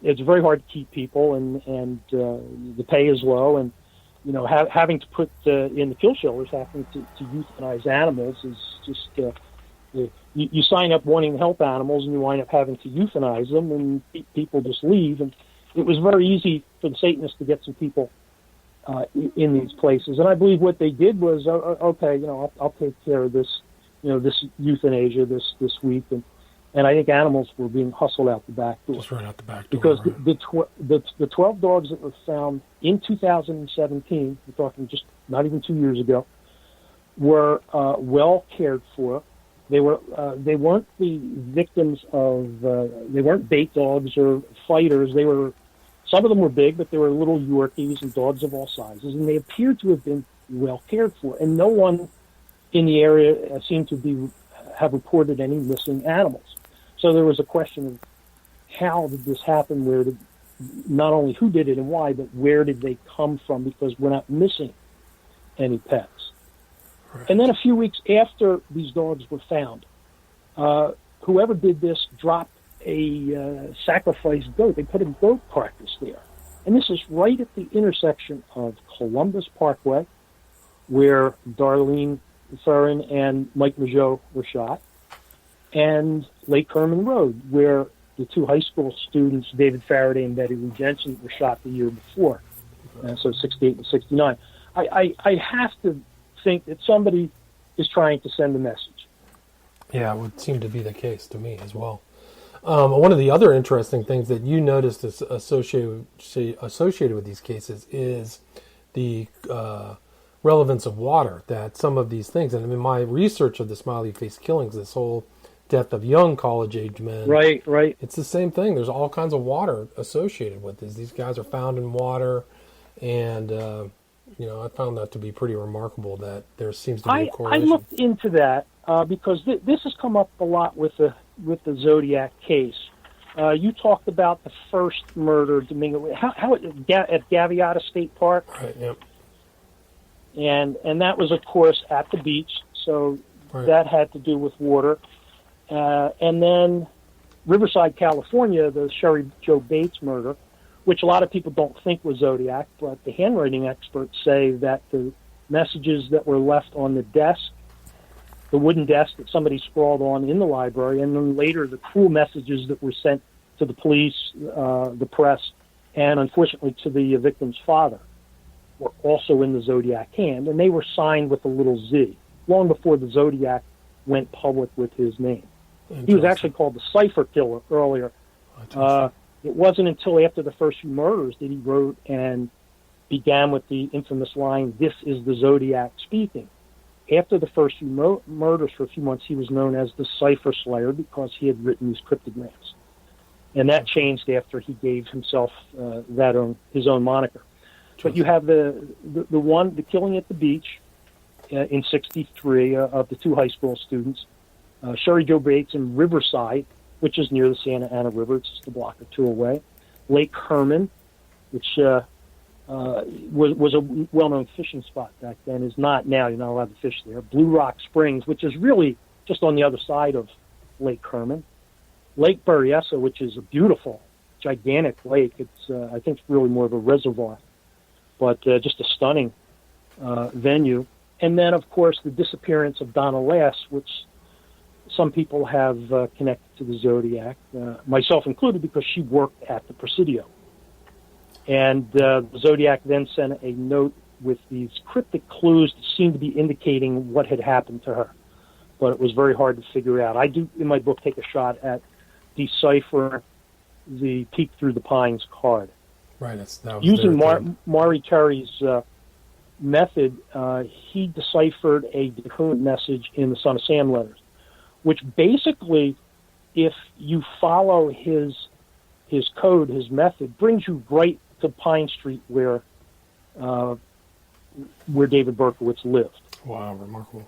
it's very hard to keep people, and the pay is low, and having to put in the kill shelters, having to euthanize animals is just you sign up wanting to help animals, and you wind up having to euthanize them, and people just leave. And it was very easy for the Satanists to get some people in these places, and I believe what they did was, okay, I'll take care of this, this euthanasia this week, and I think animals were being hustled out the back door. Just right out the back door. Because right. the 12 dogs that were found in 2017, we're talking just not even 2 years ago, were well cared for. They weren't the victims of they weren't bait dogs or fighters. Some of them were big, but they were little Yorkies and dogs of all sizes, and they appeared to have been well cared for. And no one in the area seemed to have reported any missing animals. So there was a question of how did this happen? Not only who did it and why, but where did they come from? Because we're not missing any pets. Right. And then a few weeks after these dogs were found, whoever did this dropped a sacrificed goat. They put a goat carcass there. And this is right at the intersection of Columbus Parkway, where Darlene Thurin and Mike Mageau were shot, and Lake Herman Road, where the two high school students, David Faraday and Betty Lou Jensen, were shot the year before, so 68 and 69. I have to think that somebody is trying to send a message. Yeah, it would seem to be the case to me as well. One of the other interesting things that you noticed is associated with these cases is the relevance of water, that some of these things, and I mean, my research of the smiley face killings, this whole death of young college-age men. Right. It's the same thing. There's all kinds of water associated with this. These guys are found in water, and I found that to be pretty remarkable that there seems to be a correlation. I looked into that because this has come up a lot with the Zodiac case. You talked about the first murder, Domingo, at Gaviota State Park. Right. Yep. And that was, of course, at the beach, so right. That had to do with water. And then Riverside, California, the Sherry Joe Bates murder, which a lot of people don't think was Zodiac, but the handwriting experts say that the messages that were left on the desk, the wooden desk that somebody scrawled on in the library, and then later the cruel messages that were sent to the police, the press, and unfortunately to the victim's father, were also in the Zodiac hand, and they were signed with a little Z, long before the Zodiac went public with his name. He was actually called the Cipher Killer earlier. It wasn't until after the first few murders that he wrote and began with the infamous line, "This is the Zodiac speaking." After the first few murders for a few months, he was known as the Cipher Slayer because he had written these cryptograms. And that changed after he gave himself his own moniker. But you have the killing at the beach in '63 of the two high school students, Sherry Jo Bates in Riverside, which is near the Santa Ana River. It's just a block or two away. Lake Herman, which was a well-known fishing spot back then, is not now. You're not allowed to fish there. Blue Rock Springs, which is really just on the other side of Lake Herman. Lake Berryessa, which is a beautiful, gigantic lake. It's I think it's really more of a reservoir, but just a stunning venue. And then, of course, the disappearance of Donna Lass, which some people have connected to the Zodiac, myself included, because she worked at the Presidio. And the Zodiac then sent a note with these cryptic clues that seemed to be indicating what had happened to her. But it was very hard to figure out. I do, in my book, take a shot at deciphering the Peek Through the Pines card. Right. That was using Maury Terry's method, he deciphered a decoded message in the Son of Sam letters, which basically, if you follow his code, his method, brings you right to Pine Street where David Berkowitz lived. Wow, remarkable.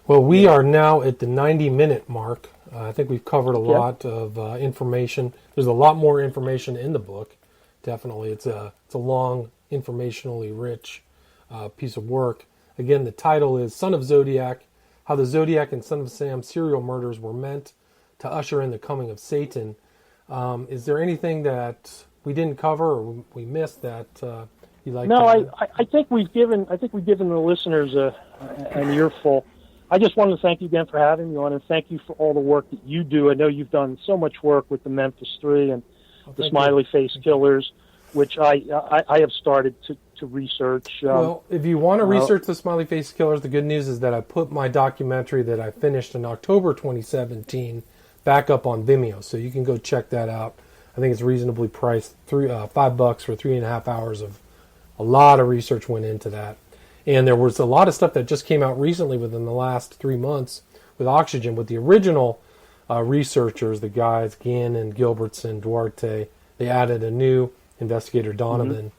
Well, we are now at the 90-minute mark. I think we've covered a lot of information. There's a lot more information in the book. Definitely, it's a long, informationally rich piece of work. Again, the title is "Son of Zodiac: How the Zodiac and Son of Sam serial murders were meant to usher in the coming of Satan." Is there anything that we didn't cover or we missed that you'd like? No, I think we've given the listeners an earful. I just wanted to thank you again for having me on, and thank you for all the work that you do. I know you've done so much work with the Memphis Three and the Smiley Face Killers, which I have started to research. Well, if you want to research the Smiley Face Killers, the good news is that I put my documentary that I finished in October 2017 back up on Vimeo, so you can go check that out. I think it's reasonably priced, $5 for 3.5 hours of a lot of research went into that. And there was a lot of stuff that just came out recently within the last 3 months with Oxygen, with the original researchers, the guys, Gannon, Gilbertson, Duarte. They added a new investigator, Donovan.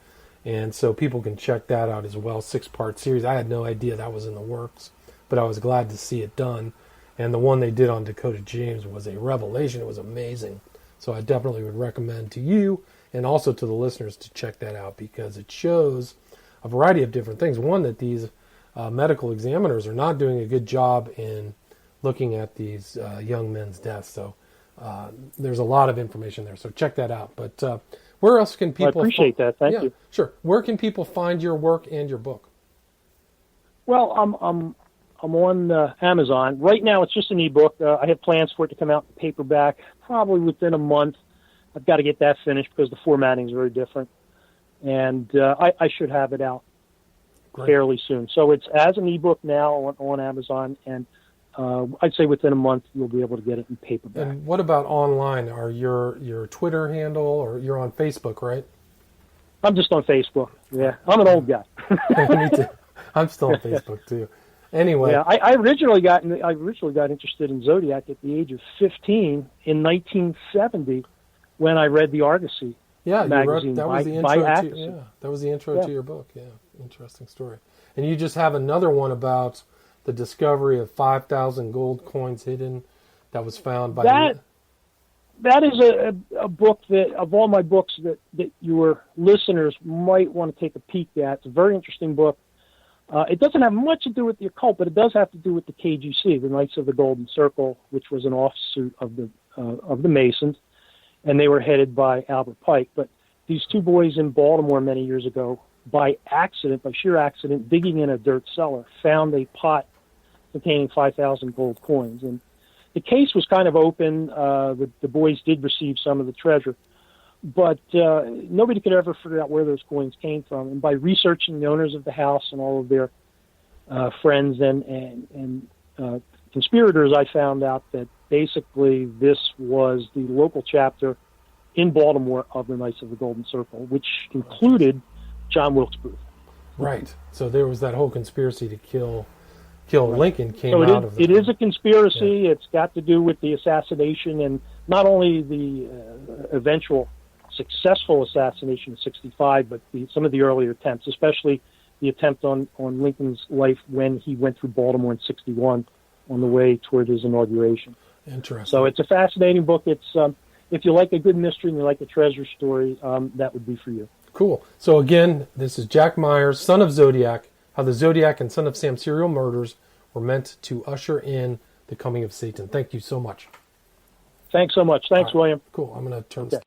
And so people can check that out as well. 6-part series. I had no idea that was in the works, but I was glad to see it done. And the one they did on Dakota James was a revelation. It was amazing. So I definitely would recommend to you and also to the listeners to check that out, because it shows a variety of different things. One, that these medical examiners are not doing a good job in looking at these young men's deaths. So there's a lot of information there. So check that out. But where else can people... I appreciate that. Thank you. Sure. Where can people find your work and your book? Well, I'm on Amazon. Right now it's just an ebook. I have plans for it to come out in paperback probably within a month. I've got to get that finished because the formatting is very different. And I should have it out fairly soon. So it's as an ebook now on Amazon, and I'd say within a month you'll be able to get it in paperback. And what about online? Are your Twitter handle, or you're on Facebook, right? I'm just on Facebook. Yeah, I'm an old guy. Me too. I'm still on Facebook too. Anyway, yeah, I originally got interested in Zodiac at the age of 15 in 1970 when I read the Argosy. Yeah, magazine. That was the intro to your book. Yeah, interesting story. And you just have another one about the discovery of 5,000 gold coins hidden that was found by that is a book that, of all my books, that your listeners might want to take a peek at. It's a very interesting book. It doesn't have much to do with the occult, but it does have to do with the KGC, the Knights of the Golden Circle, which was an offshoot of the Masons, and they were headed by Albert Pike. But these two boys in Baltimore many years ago, by sheer accident, digging in a dirt cellar, found a pot containing 5,000 gold coins. And the case was kind of open. The boys did receive some of the treasure, but nobody could ever figure out where those coins came from. And by researching the owners of the house and all of their friends and conspirators, I found out that basically this was the local chapter in Baltimore of the Knights of the Golden Circle, which included John Wilkes Booth. Right. So there was that whole conspiracy to kill Lincoln came So out of that. it is a conspiracy. It's got to do with the assassination, and not only the eventual successful assassination in '65, but some of the earlier attempts, especially the attempt on Lincoln's life when he went through Baltimore in '61 on the way toward his inauguration. Interesting. So it's a fascinating book. It's if you like a good mystery and you like a treasure story, that would be for you. Cool. So again, this is Jack Myers, Son of Zodiac, how the Zodiac and Son of Sam serial murders were meant to usher in the coming of Satan. Thank you so much. Thanks so much. Thanks, William. Cool. I'm going to turn Okay.